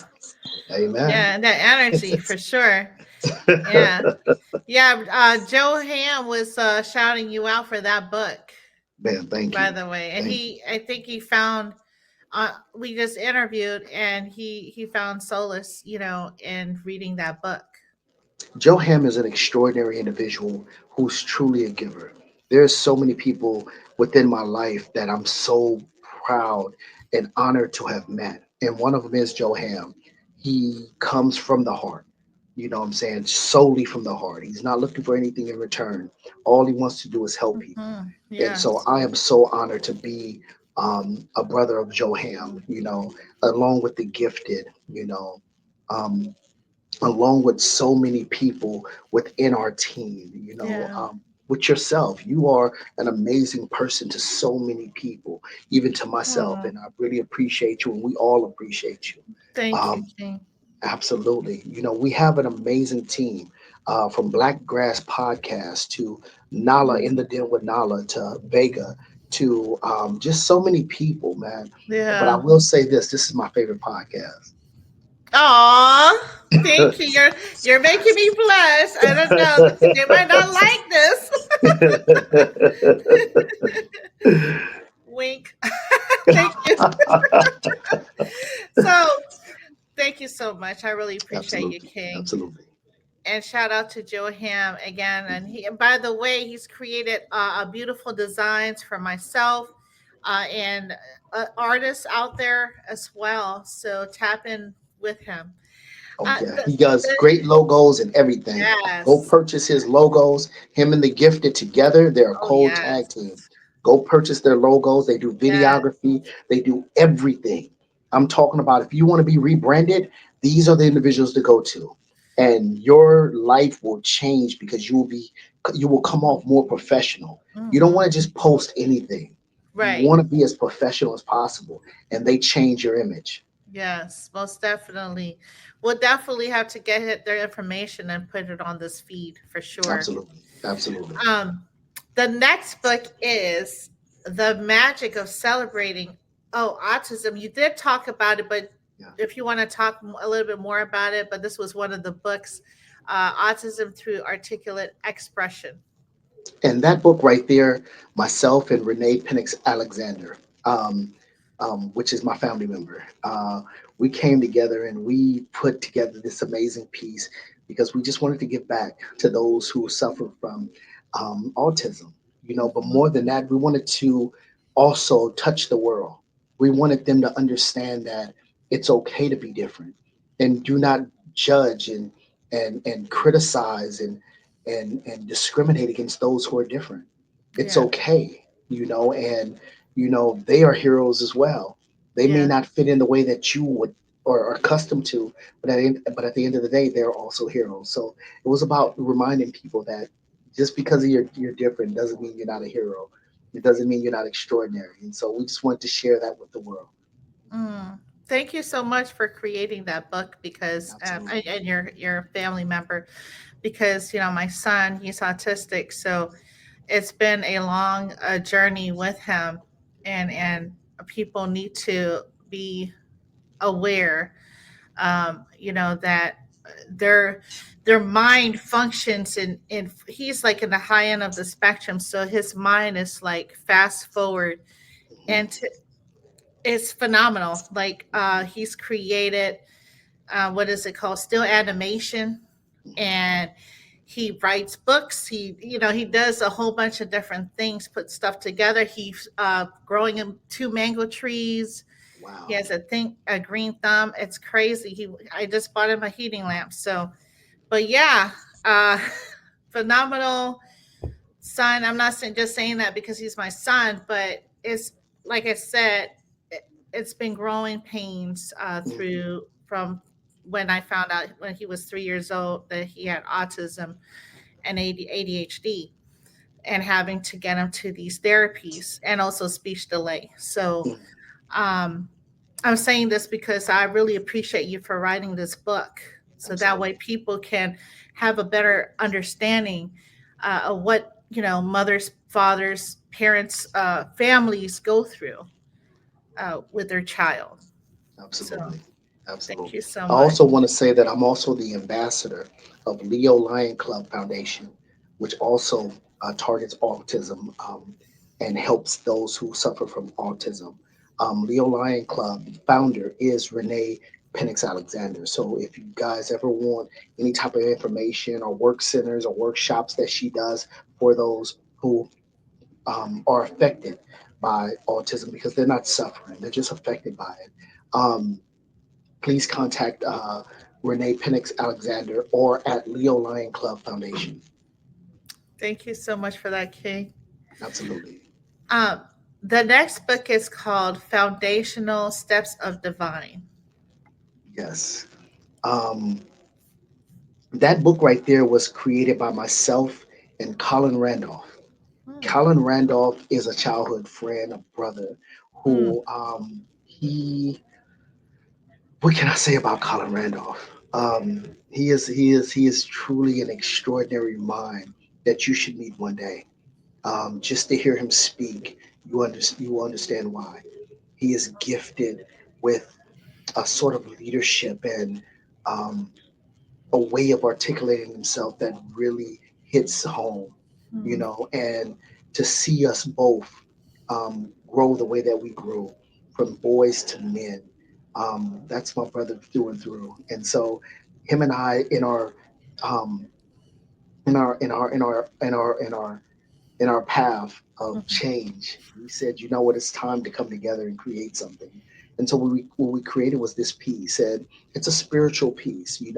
Amen. Yeah, that energy for sure. Yeah. Yeah. Joe Ham was shouting you out for that book, Man, thank by you. the way. And Thank you. I think he found, we just interviewed and he found solace, in reading that book. Joe Ham is an extraordinary individual who's truly a giver. There's so many people within my life that I'm so proud and honored to have met. And one of them is Joe Ham. He comes from the heart. You know what I'm saying? Solely from the heart. He's not looking for anything in return. All he wants to do is help people. Mhm. And so Yes. I am so honored to be a brother of Joe Ham, along with the gifted, um, along with so many people within our team, Yeah. with yourself. You are an amazing person to so many people, even to myself. Oh, And I really appreciate you, and we all appreciate you. thank you, Um, King. Absolutely. We have an amazing team from Black Grass Podcast to Nala Mm. in the Den with Nala to Vega to just so many people, man. But I Yeah. will say this is my favorite podcast. Aw, thank you. You're making me blush. I don't know. They might not like this. Wink. Thank you. So, thank you so much. I really appreciate you, Absolutely. King. Absolutely. And shout out to Joe Ham again. And by the way, he's created a beautiful designs for myself and artists out there as well. So tap in with him. Oh yeah, The, he does great logos and everything. Go yes. purchase his logos. Him and the Gifted together, they're a Oh cold yes. tag team. Go purchase their logos. They do Yes. videography. They do everything. I'm talking about if you want to be rebranded, these are the individuals to go to, and your life will change because you will come off more professional. You don't Hmm. want to just post anything. You Right. want to be as professional as possible, and they change your image. Yes, most definitely. We'll definitely have to get their information and put it on this feed for sure. Absolutely, absolutely. Um, the next book is The Magic of Celebrating. Oh, autism. You did talk about it, but Yeah. if you want to talk a little bit more about it, but this was one of the books, Autism Through Articulate Expression. And that book right there, myself and Renee Pennix Alexander, which is my family member, we came together and we put together this amazing piece because we just wanted to give back to those who suffer from autism. But Mhm. more than that, we wanted to also touch the world. We wanted them to understand that it's okay to be different and do not judge and criticize and discriminate against those who are different. It's Yeah, okay, and they are heroes as well. They may yeah, not fit in the way that you would or are accustomed to, but at the end of the day, they're also heroes. So it was about reminding people that just because you're different doesn't mean you're not a hero. It doesn't mean you're not extraordinary. And so we just want to share that with the world. Mm. Thank you so much for creating that book because Absolutely. and your family member because my son, he's autistic, so it's been a long journey with him, and people need to be aware, that their their mind functions in he's like in the high end of the spectrum, so his mind is like fast forward, Mhm. and it's phenomenal. Like he's created what is it called, still animation, Mhm. and he writes books. He does a whole bunch of different things, put stuff together. He's growing two mango trees. He Wow. has a green thumb. It's crazy. I just bought him a heating lamp. So, but yeah, uh, phenomenal son. I'm not just saying that because he's my son, but it's like I said, it's been growing pains Mhm. through from when I found out when he was 3 years old that he had autism and ADHD, and having to get him to these therapies and also speech delay. So Mhm. um, I'm saying this because I really appreciate you for writing this book, so that way Absolutely. people can have a better understanding of what mothers, fathers, parents, families go through with their child. So Absolutely. thank you Absolutely. so I much. also want to say that I'm also the ambassador of Leo Lion Club Foundation, which also targets autism and helps those who suffer from autism. Leo Lion Club founder is Renee Pennix Alexander. So if you guys ever want any type of information or work centers or workshops that she does for those who are affected by autism because they're not suffering, they're just affected by it. Please contact Renee Pennix Alexander or at Leo Lion Club Foundation. Thank you so much for that, King. Absolutely. Um, the next book is called Foundational Steps of Divine. Yes. Um, that book right there was created by myself and Colin Randolph. Hmm. Colin Randolph is a childhood friend, a brother Hmm. who what can I say about Colin Randolph? He is truly an extraordinary mind that you should meet one day. Just to hear him speak, you will understand why. He is gifted with a sort of leadership and um, a way of articulating himself that really hits home, Hmm. and to see us both grow the way that we grew from boys to men. That's my brother through and through. And so him and I um, in our path of Hmm. change, we said, you know what, it's time to come together and create something. And so what we created was this piece, and it's a spiritual piece. He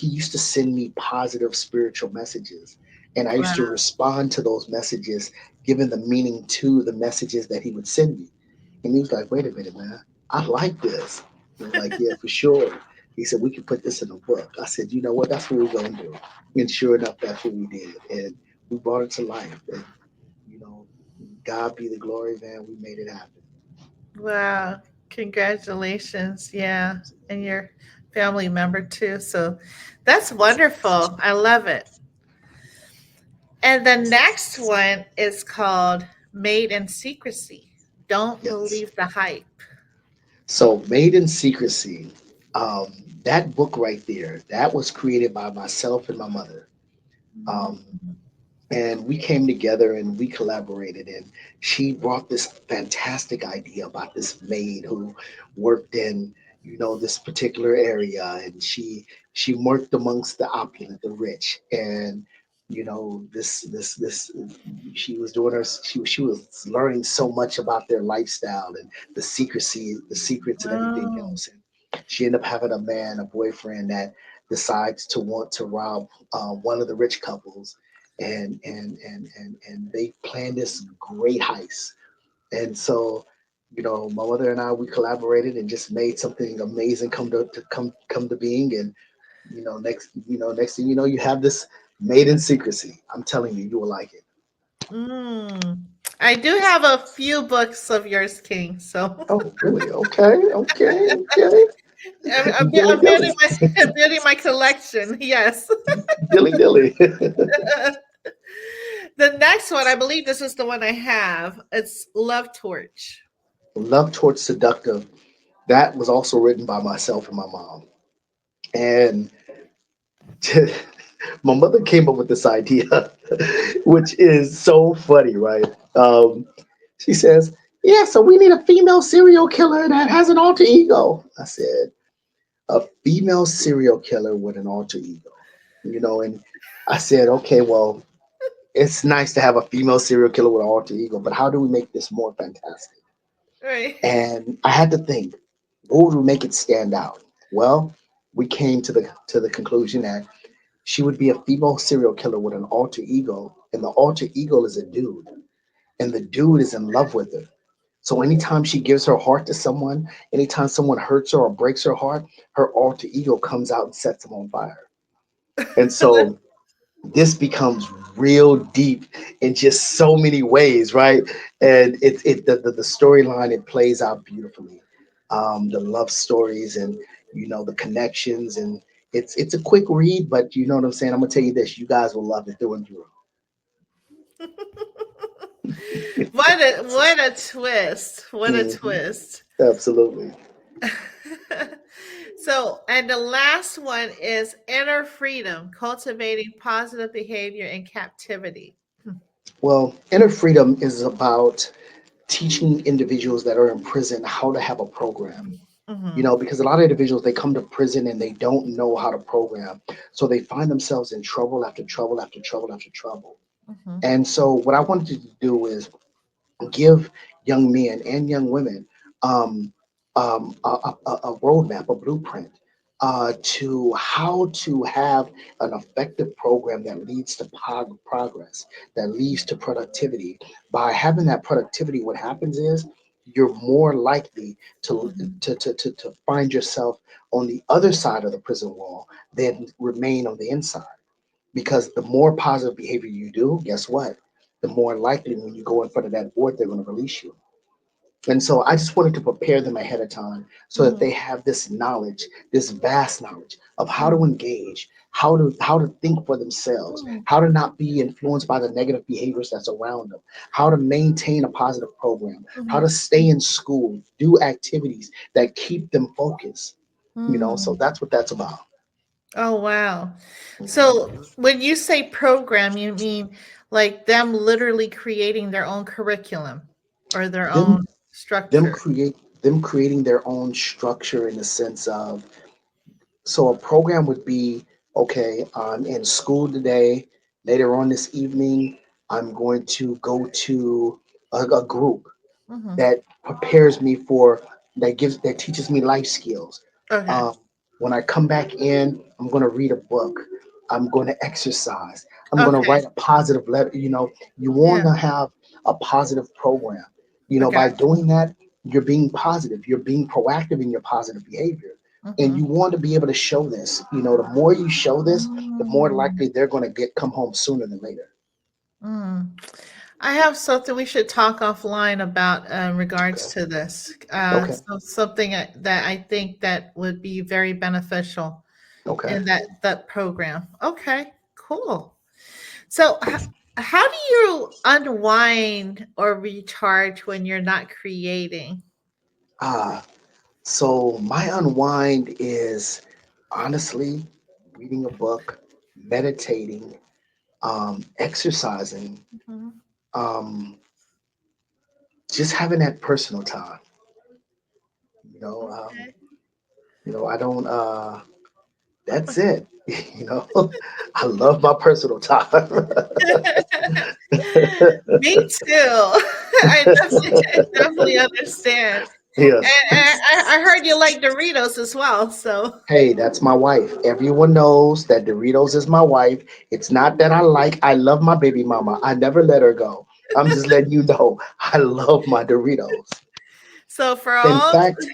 used to send me positive spiritual messages, and I used to Wow. respond to those messages, giving the meaning to the messages that he would send me. And he was like, "Wait a minute, man, I like this." And I was like, "Yeah, for sure." He said, "We can put this in a book." I said, "You know what? That's what we're gonna do." And sure enough, that's what we did. And we brought it to life. And, you know, God be the glory, man. We made it happen. Wow. Congratulations. Yeah. And your family member too. So that's wonderful. I love it. And the next one is called Made in Secrecy. Don't Yes. believe the hype. So, Made in Secrecy, that book right there, that was created by myself and my mother. Mm. Um, and we came together and we collaborated, and she brought this fantastic idea about this maid who worked in this particular area, and she worked amongst the opulent, the rich, and this she was doing her she was learning so much about their lifestyle and the secrets and everything Oh. else. And she ended up having a boyfriend that decides to want to rob one of the rich couples, and they planned this great heist. And so, my mother and I, we collaborated and just made something amazing come to being. And next thing you know, you have this Made in Secrecy. I'm telling you, you will like it. Mm. I do have a few books of yours, King. So Oh, really? Okay, okay, okay. Dilly I'm building dilly, my I'm building my collection. Yes. dilly dilly. The next one, I believe this is the one I have. It's Love Torch. Love Towards Seductive. That was also written by myself and my mom. And my mother came up with this idea, which is so funny, right? She says, "Yeah, so we need a female serial killer that has an alter ego." I said, "A female serial killer with an alter ego," and I said, "Okay, well, it's nice to have a female serial killer with an alter ego, but how do we make this more fantastic?" Right. And I had to think, what would make it stand out? Well, we came to the conclusion that she would be a female serial killer with an alter ego, and the alter ego is a dude, and the dude is in love with her. So anytime she gives her heart to someone, anytime someone hurts her or breaks her heart, her alter ego comes out and sets them on fire. And so this becomes real deep in just so many ways, right? And the storyline, it plays out beautifully. The love stories and the connections, and it's a quick read, but you know what I'm saying. I'm gonna tell you this: you guys will love it through and through. What a twist. What a Hmm. twist. Absolutely. So, and the last one is Inner Freedom, Cultivating Positive Behavior in Captivity. Well, inner freedom is about teaching individuals that are in prison how to have a program. Mhm. Because a lot of individuals, they come to prison and they don't know how to program, so they find themselves in trouble after trouble after trouble after trouble. Mhm. And so what I wanted to do is give young men and young women um, a roadmap, a blueprint to how to have an effective program that leads to progress, that leads to productivity. By having that productivity, what happens is you're more likely to, Mhm. to find yourself on the other side of the prison wall than remain on the inside. Because the more positive behavior you do, guess what? The more likely when you go in front of that board, they're going to release you. And so I just wanted to prepare them ahead of time so that Mhm. they have this knowledge, this vast knowledge of how to Mhm. engage, how to think for themselves, Mhm. how to not be influenced by the negative behaviors that's around them, how to maintain a positive program, how Mhm. to stay in school, do activities that keep them focused. So Mhm. that's what that's about. Oh, wow. Mhm. So, when you say program, you mean like them literally creating their own curriculum or their Them own them structure? create them creating their own structure in the sense of, so a program would be, okay, I'm in school today. Later on this evening, I'm going to go to a group Mhm. that prepares me for, that teaches me life skills. Okay. Um, when I come back in, I'm going to read a book. I'm going to exercise. I'm going to Okay. write a positive letter. You want Yeah. to have a positive program. I By got you. doing that, you're being positive. You're being proactive in your positive behavior. And you Mhm. want to be able to show this. The more you show this, the more Mm. likely they're going to come home sooner than later. Mm. I have something we should talk offline about in regards Okay. to this. Okay. So something that I think that would be very beneficial Okay. in that program. Okay, cool. So how do you unwind or recharge when you're not creating? Ah, so my unwind is honestly reading a book, meditating, exercising, Mhm. um, just having that personal time. You know, um, Okay. I don't. That's it. I love my personal time. Me too. I definitely understand. Yes. And I heard you like Doritos as well. So, Hey, that's my wife. Everyone knows that Doritos is my wife. It's not that I love my baby mama. I never let her go. I'm just letting you know I love my Doritos. so for In all, fact,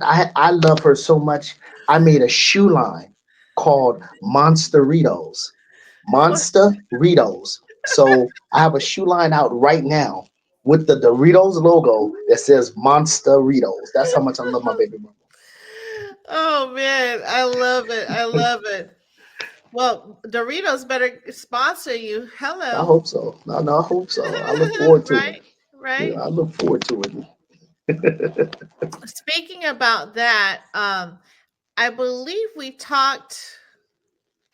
I love her so much. I made a shoe line called Monster Ritos. what, Monster Ritos. So I have a shoe line out right now with the Doritos logo that says Monster Doritos. That's how much I love my baby mama. Oh man, I love it. I love it. Well, Doritos better sponsor you. I Hello. hope so. No, no, I hope so. I look forward to it. Right? Right? Yeah, I look forward to it. Speaking about that, I believe we talked,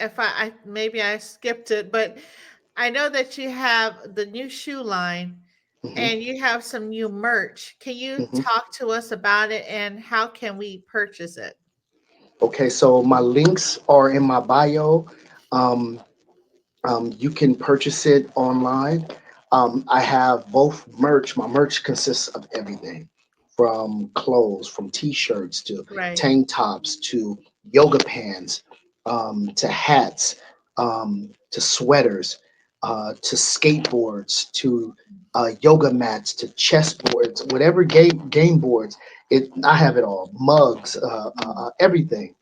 if I maybe I skipped it, but I know that you have the new shoe line Hmm. and you have some new merch. Can you Hmm. talk to us about it and how can we purchase it? Okay, so my links are in my bio. Um, you can purchase it online. I have both merch. My merch consists of everything from clothes, from t shirts to Right. tank tops to yoga pants, to hats, to sweaters, to skateboards, to yoga mats, to chess boards, whatever game boards. I have it all. Mugs, everything.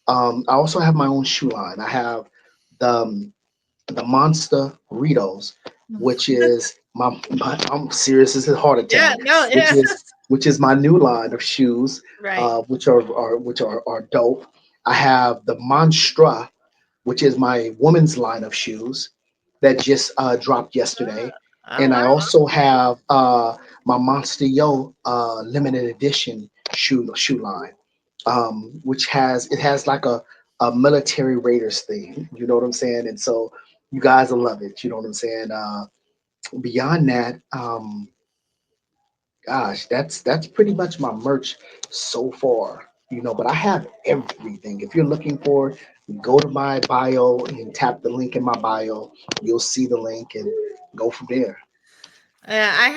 I also have my own shoe line. I have the Monster Ritos, which is my I'm serious as a heart Yeah, attack, no, which yeah. is my new line of shoes, Right. which are dope. I have the Monstra, which is my woman's line of shoes that just dropped yesterday, Oh and I wow. also have my Monster Yo limited edition shoe line, which has like a military Raiders theme. You know what I'm saying? And so you guys will love it. You know what I'm saying? Beyond that, gosh, that's pretty much my merch so far. But I have everything. If you're looking for, go to my bio and tap the link in my bio. You'll see the link and go from there. Yeah, I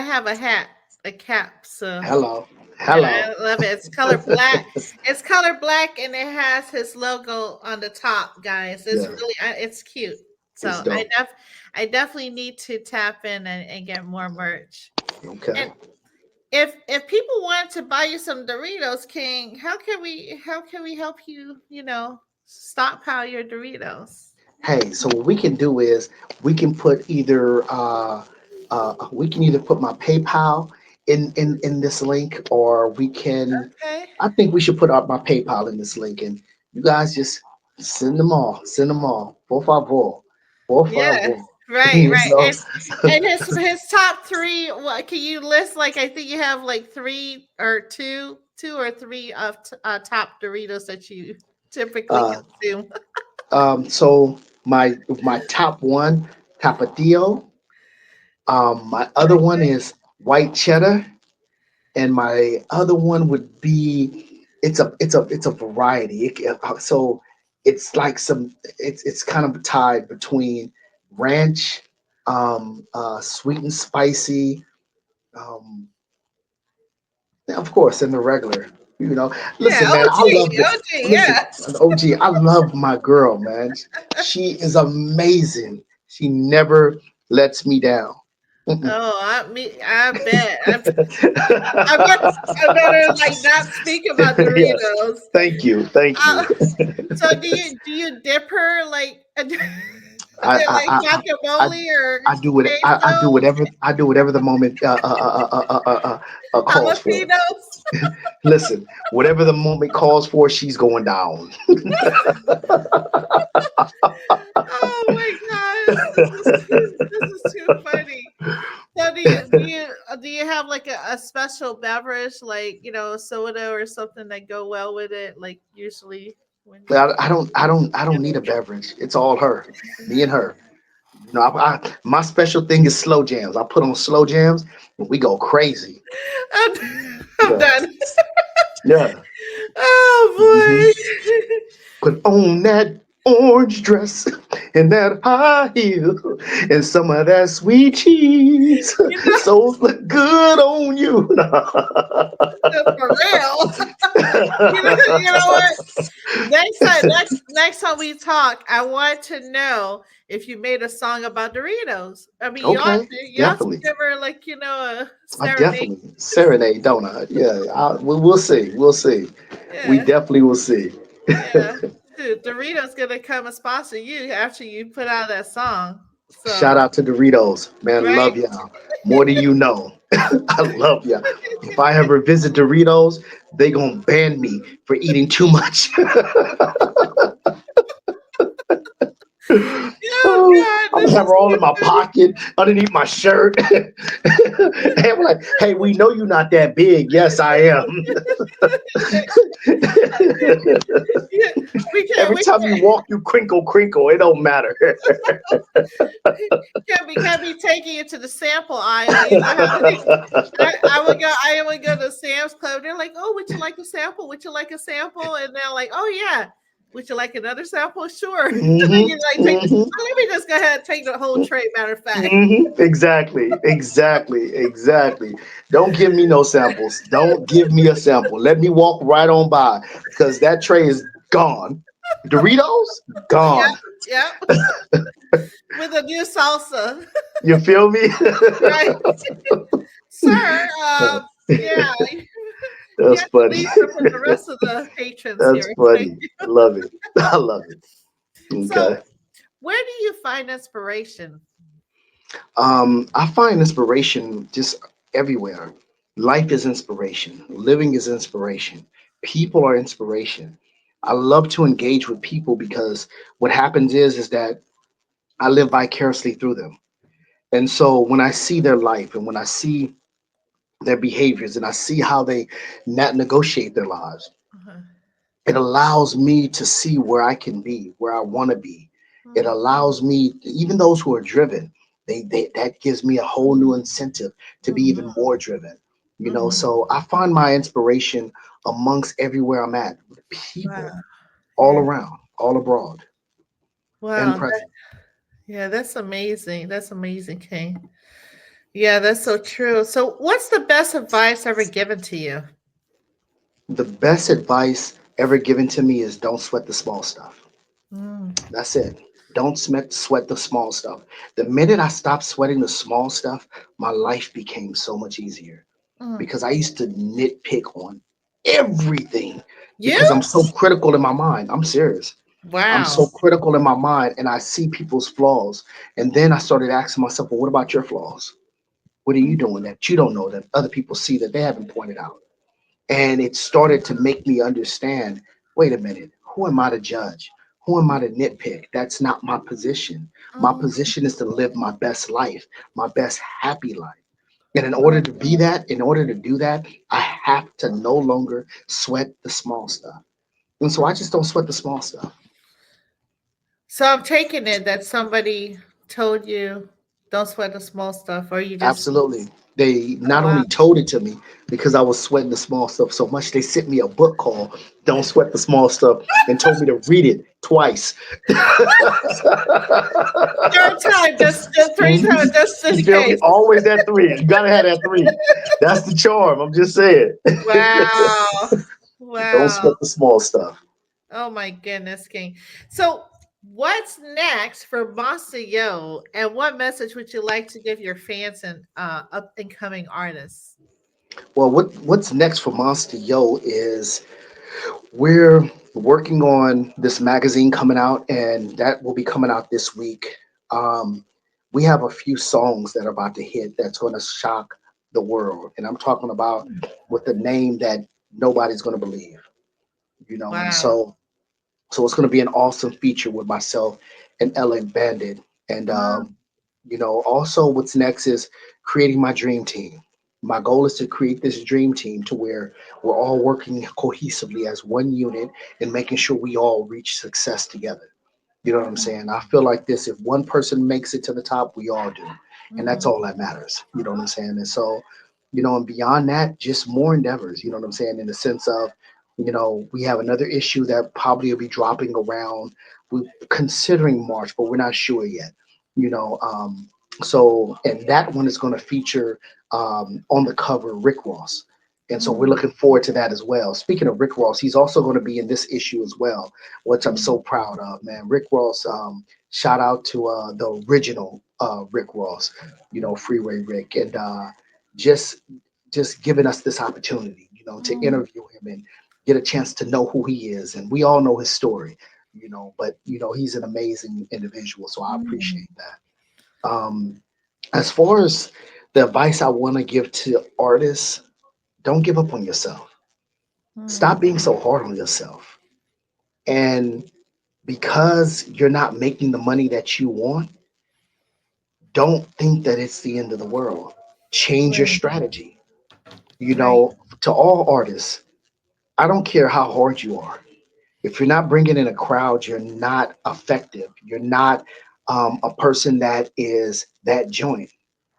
have a hat, a cap, so Hello, and hello. I love it. It's color black. It's color black, and it has his logo on the top, guys. It's Yeah, really it's cute. it's So dope. I definitely need to tap in and get more merch. Okay. And if people want to buy you some Doritos King, how can we help you, stockpile your Doritos? Hey, so what we can do is we can put either we can either put my PayPal in this link, or we can. Okay. I think we should put up my PayPal in this link, and you guys just send them all, por Yeah. favor. Right, You right. know, And his top three, what can you list, like I think you have like two or three of top Doritos that you typically uh, consume. so my top one, Tapatio. My other one is white cheddar, and my other one would be it's a variety. So it's like it's kind of tied between ranch, sweet and spicy, um, and of course, and the regular. You know, Yeah, listen, man, I OG, love the OG, listen, yeah. OG. I love my girl, man. She is amazing. She never lets me down. Mm-mm. Oh, I bet. I better like not speak about Yes. Doritos. Thank you. Thank you. Uh, so do you dip her like I I like I I, guacamole or I do queso, whatever the moment calls for. jalapenos? Listen, whatever the moment calls for, she's going down. Oh my gosh, this is too funny. So do you have like a special beverage, like soda or something that go well with it? Like usually when I don't need a beverage. It's all her, me and her. My special thing is slow jams. I put on slow jams and we go crazy. I'm Yeah, done. yeah. Hmm. Oh boy. Put on that orange dress and that high heel and some of that sweet cheese. You know, So look good on you. for real. You know what? Next time we talk, I want to know if you made a song about Doritos. I mean, Okay, you ought to definitely. give her like a I serenade. definitely serenade, don't I? Yeah, we'll see. We'll see. We Yeah, definitely will see. yeah. Dude, Doritos gonna come and sponsor you after you put out that song. So, Shout out to Doritos, man. right? Love y'all more than you know. I love y'all. If I ever visit Doritos, they gonna ban me for eating too much. Oh Oh, God, I'm this gonna have is her all too in my pocket, underneath my shirt. And I'm like, hey, we know you're not that big. Yes, I am. funny. Yeah, we can't. Every We time you walk, you crinkle, crinkle. It don't matter. can't be taking you to the sample aisle. You know how many I would go to Sam's Club. They're like, "Oh, would you like a sample? Would you like a sample?" And they're like, "Oh yeah, would you like another sample? Sure." And then Hmm. you like take. Hmm. "Oh, let me just go ahead and take the whole tray. Matter of fact, Exactly, exactly, exactly. Don't give me no samples. Don't give me a sample. Let me walk right on by because that tray is gone. Doritos yep, gone. yep, with a new salsa, You feel me? right, sir? Yeah, you That's have to funny. leave some for the rest of the patrons That's here. Thank funny. you. I love it. I love it. So, Okay. where do you find inspiration? I find inspiration just everywhere. Life is inspiration. Living is inspiration. People are inspiration. I love to engage with people because what happens is that I live vicariously through them. And so when I see their life and when I see their behaviors and I see how they negotiate their lives, Uh-huh. it allows me to see where I can be, where I want to be. It Mm, allows me, even those who are driven, they that gives me a whole new incentive to be even mhm, more driven. mhm. So I find my inspiration amongst everywhere I'm at, with Wow. people all Yeah. around, all abroad and Wow. present. Yeah, that's amazing. That's amazing, King. Yeah, that's so true. So, what's the best advice ever given to you? The best advice ever given to me is don't sweat the small stuff. Mm, That's it. Don't sweat the small stuff. The minute I stopped sweating the small stuff, my life became so much easier mm. because I used to nitpick on everything You? because I'm so critical in my mind. I'm serious. I'm Wow. so critical in my mind and I see people's flaws. And then I started asking myself, well, what about your flaws? What are Mm, you doing that you don't know that other people see that they haven't pointed out? And it started to make me understand, wait a minute, who am I to judge? Who am I to nitpick? That's not my position. My mm, position is to live my best life, my best happy life. And wow. in order to do that, I have to no longer sweat the small stuff. And so I just don't sweat the small stuff. So, I'm taking it that somebody told you don't sweat the small stuff, or you just, Absolutely. They oh, not wow. only told it to me because I was sweating the small stuff so much, they sent me a book called Don't Sweat the Small Stuff and told me to read it twice. Third time, just three times, You just in feel me? case. Always that three. You gotta have that three. That's the charm. I'm just saying. Wow. Don't Wow. sweat the small stuff. Oh my goodness, King. So, what's next for Monsta Yo, and what message would you like to give your fans and up and coming artists? Well, what's next for Monster Yo is we're working on this magazine coming out, and that will be coming out this week. Um, we have a few songs that are about to hit that's going to shock the world, and I'm talking about with a name that nobody's going to believe. And Wow. so it's going to be an awesome feature with myself and LA Bandit, and Mm, also what's next is creating my dream team. My goal is to create this dream team to where we're all working cohesively as one unit and making sure we all reach success together. You know what I'm mhm, saying? I feel like this: if one person makes it to the top, we all do, and that's mhm, all that matters. You know what I'm saying? And so, and beyond that, just more endeavors. You know what I'm saying? In the sense of, we have another issue that probably will be dropping around. We're considering March, but we're not sure yet. You know, and that one is going to feature on the cover Rick Ross. And so we're mm, looking forward to that as well. Speaking of Rick Ross, he's also going to be in this issue as well, which I'm mm, so proud of, man. Rick Ross, shout out to the original Rick Ross, Freeway Rick, and just just giving us this opportunity, to mm, interview him and get a chance to know who he is. And we all know his story, but he's an amazing individual, so I mm. appreciate that. Um, as far as the advice I want to give to artists, don't give up on yourself. Stop Mm, being so hard on yourself. And because you're not making the money that you want, don't think that it's the end of the world. Change your right, strategy. right. To all artists, I don't care how hard you are. If you're not bringing in a crowd, you're not effective. You're not a person that is that joint,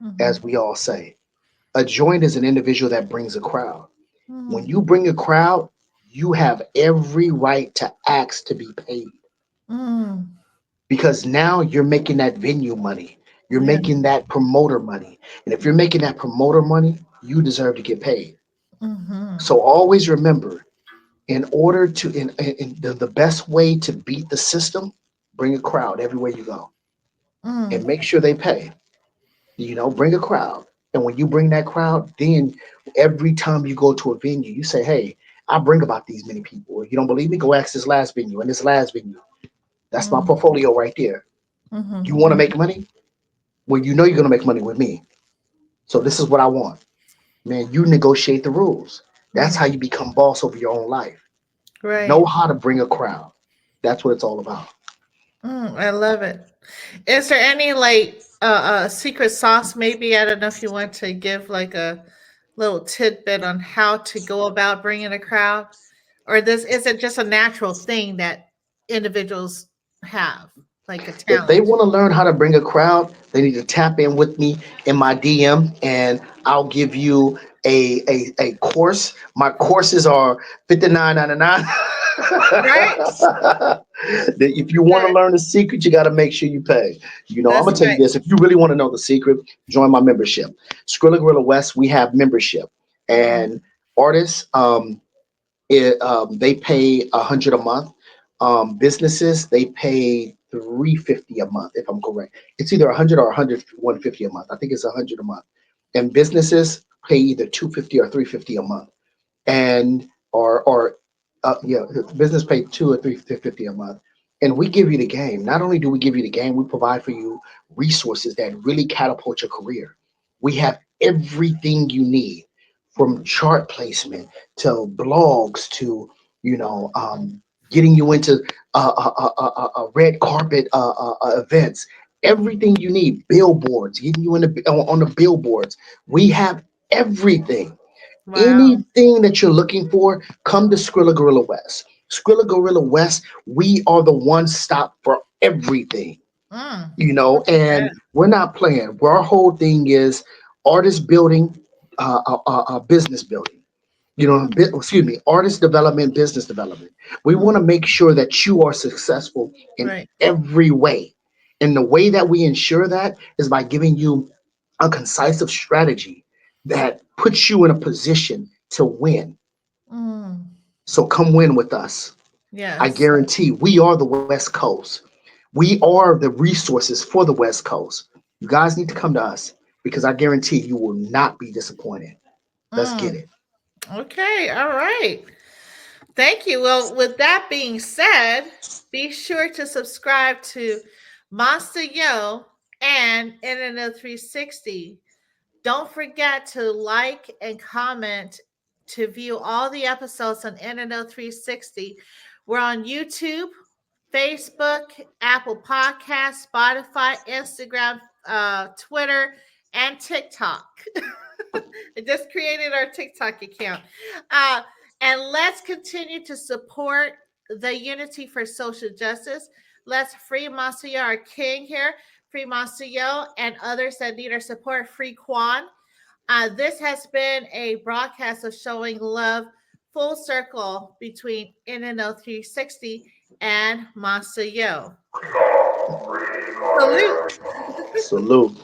Mm-hmm. as we all say. A joint is an individual that brings a crowd. When Mm, you bring a crowd, you have every right to ask to be paid mm, because now you're making that venue money. You're yeah. making that promoter money. And if you're making that promoter money, you deserve to get paid. Mm-hmm. So always remember, in order to, in the best way to beat the system, bring a crowd everywhere you go and Mm, make sure they pay. Bring a crowd. And when you bring that crowd, then every time you go to a venue, you say, hey, I bring about these many people. If you don't believe me, go ask this last venue and this last venue. That's my mm, portfolio right there. You mm-hmm. want to make money? Well, you know you're going to make money with me. So this is what I want. Man, you negotiate the rules. That's how Mm, you become boss over your own life. Know right. how to bring a crowd. That's what it's all about. I love it. Is there any like secret sauce? Maybe I don't know if you want to give like a little tidbit on how to go about bringing a crowd, or this is it just a natural thing that individuals have, like a If they talent? want to learn how to bring a crowd, they need to tap in with me in my DM, and I'll give you a course. My courses are $59.99. Right. If you want to Right. learn the secret, you got to make sure you pay. I'm That's gonna tell you right. this: if you really want to know the secret, join my membership. Skrilla Gorilla West, we have membership, Mm, and artists. They pay 100 a month. Businesses they pay 350 a month, if I'm correct. It's either 100 or 150 a month. I think it's 100 a month. And businesses pay either 250 or 350 a month, and or yeah, business pay 2 or 350 a month. And we give you the game. Not only do we give you the game, we provide for you resources that really catapult your career. We have everything you need, from chart placement to blogs to you know um, getting you into red carpet events. mm. Everything you need, billboards, getting you in on the billboards. We have everything. Wow. Anything that you're looking for, come to Skrilla Gorilla West. Skrilla Gorilla West, we are the one stop for everything, Mm, look at and that. we're not playing. Our whole thing is artist building, business building. Mm, Excuse me, artist development, business development. We want mm, to make sure that you are successful in right. every way. And the way that we ensure that is by giving you a concise strategy that puts you in a position to win. Mm, So come win with us. I yes. guarantee we are the West Coast. We are the resources for the West Coast. You guys need to come to us because I guarantee you will not be disappointed. Let's get Mm, it. okay. All right. Thank you. Well, with that being said, be sure to subscribe to Monster Yo and NNO 360. Don't forget to like and comment to view all the episodes on NNO 360. We're on YouTube, Facebook, Apple Podcasts, Spotify, Instagram, Twitter, and TikTok. I just created our TikTok account. Uh, and let's continue to support the Unity for Social Justice. Let's free Monsta Yo, our king here, free Monsta Yo, and others that need our support, free Quan. This has been a broadcast of showing love full circle between NNO 360 and Monsta Yo. Salute. Salute.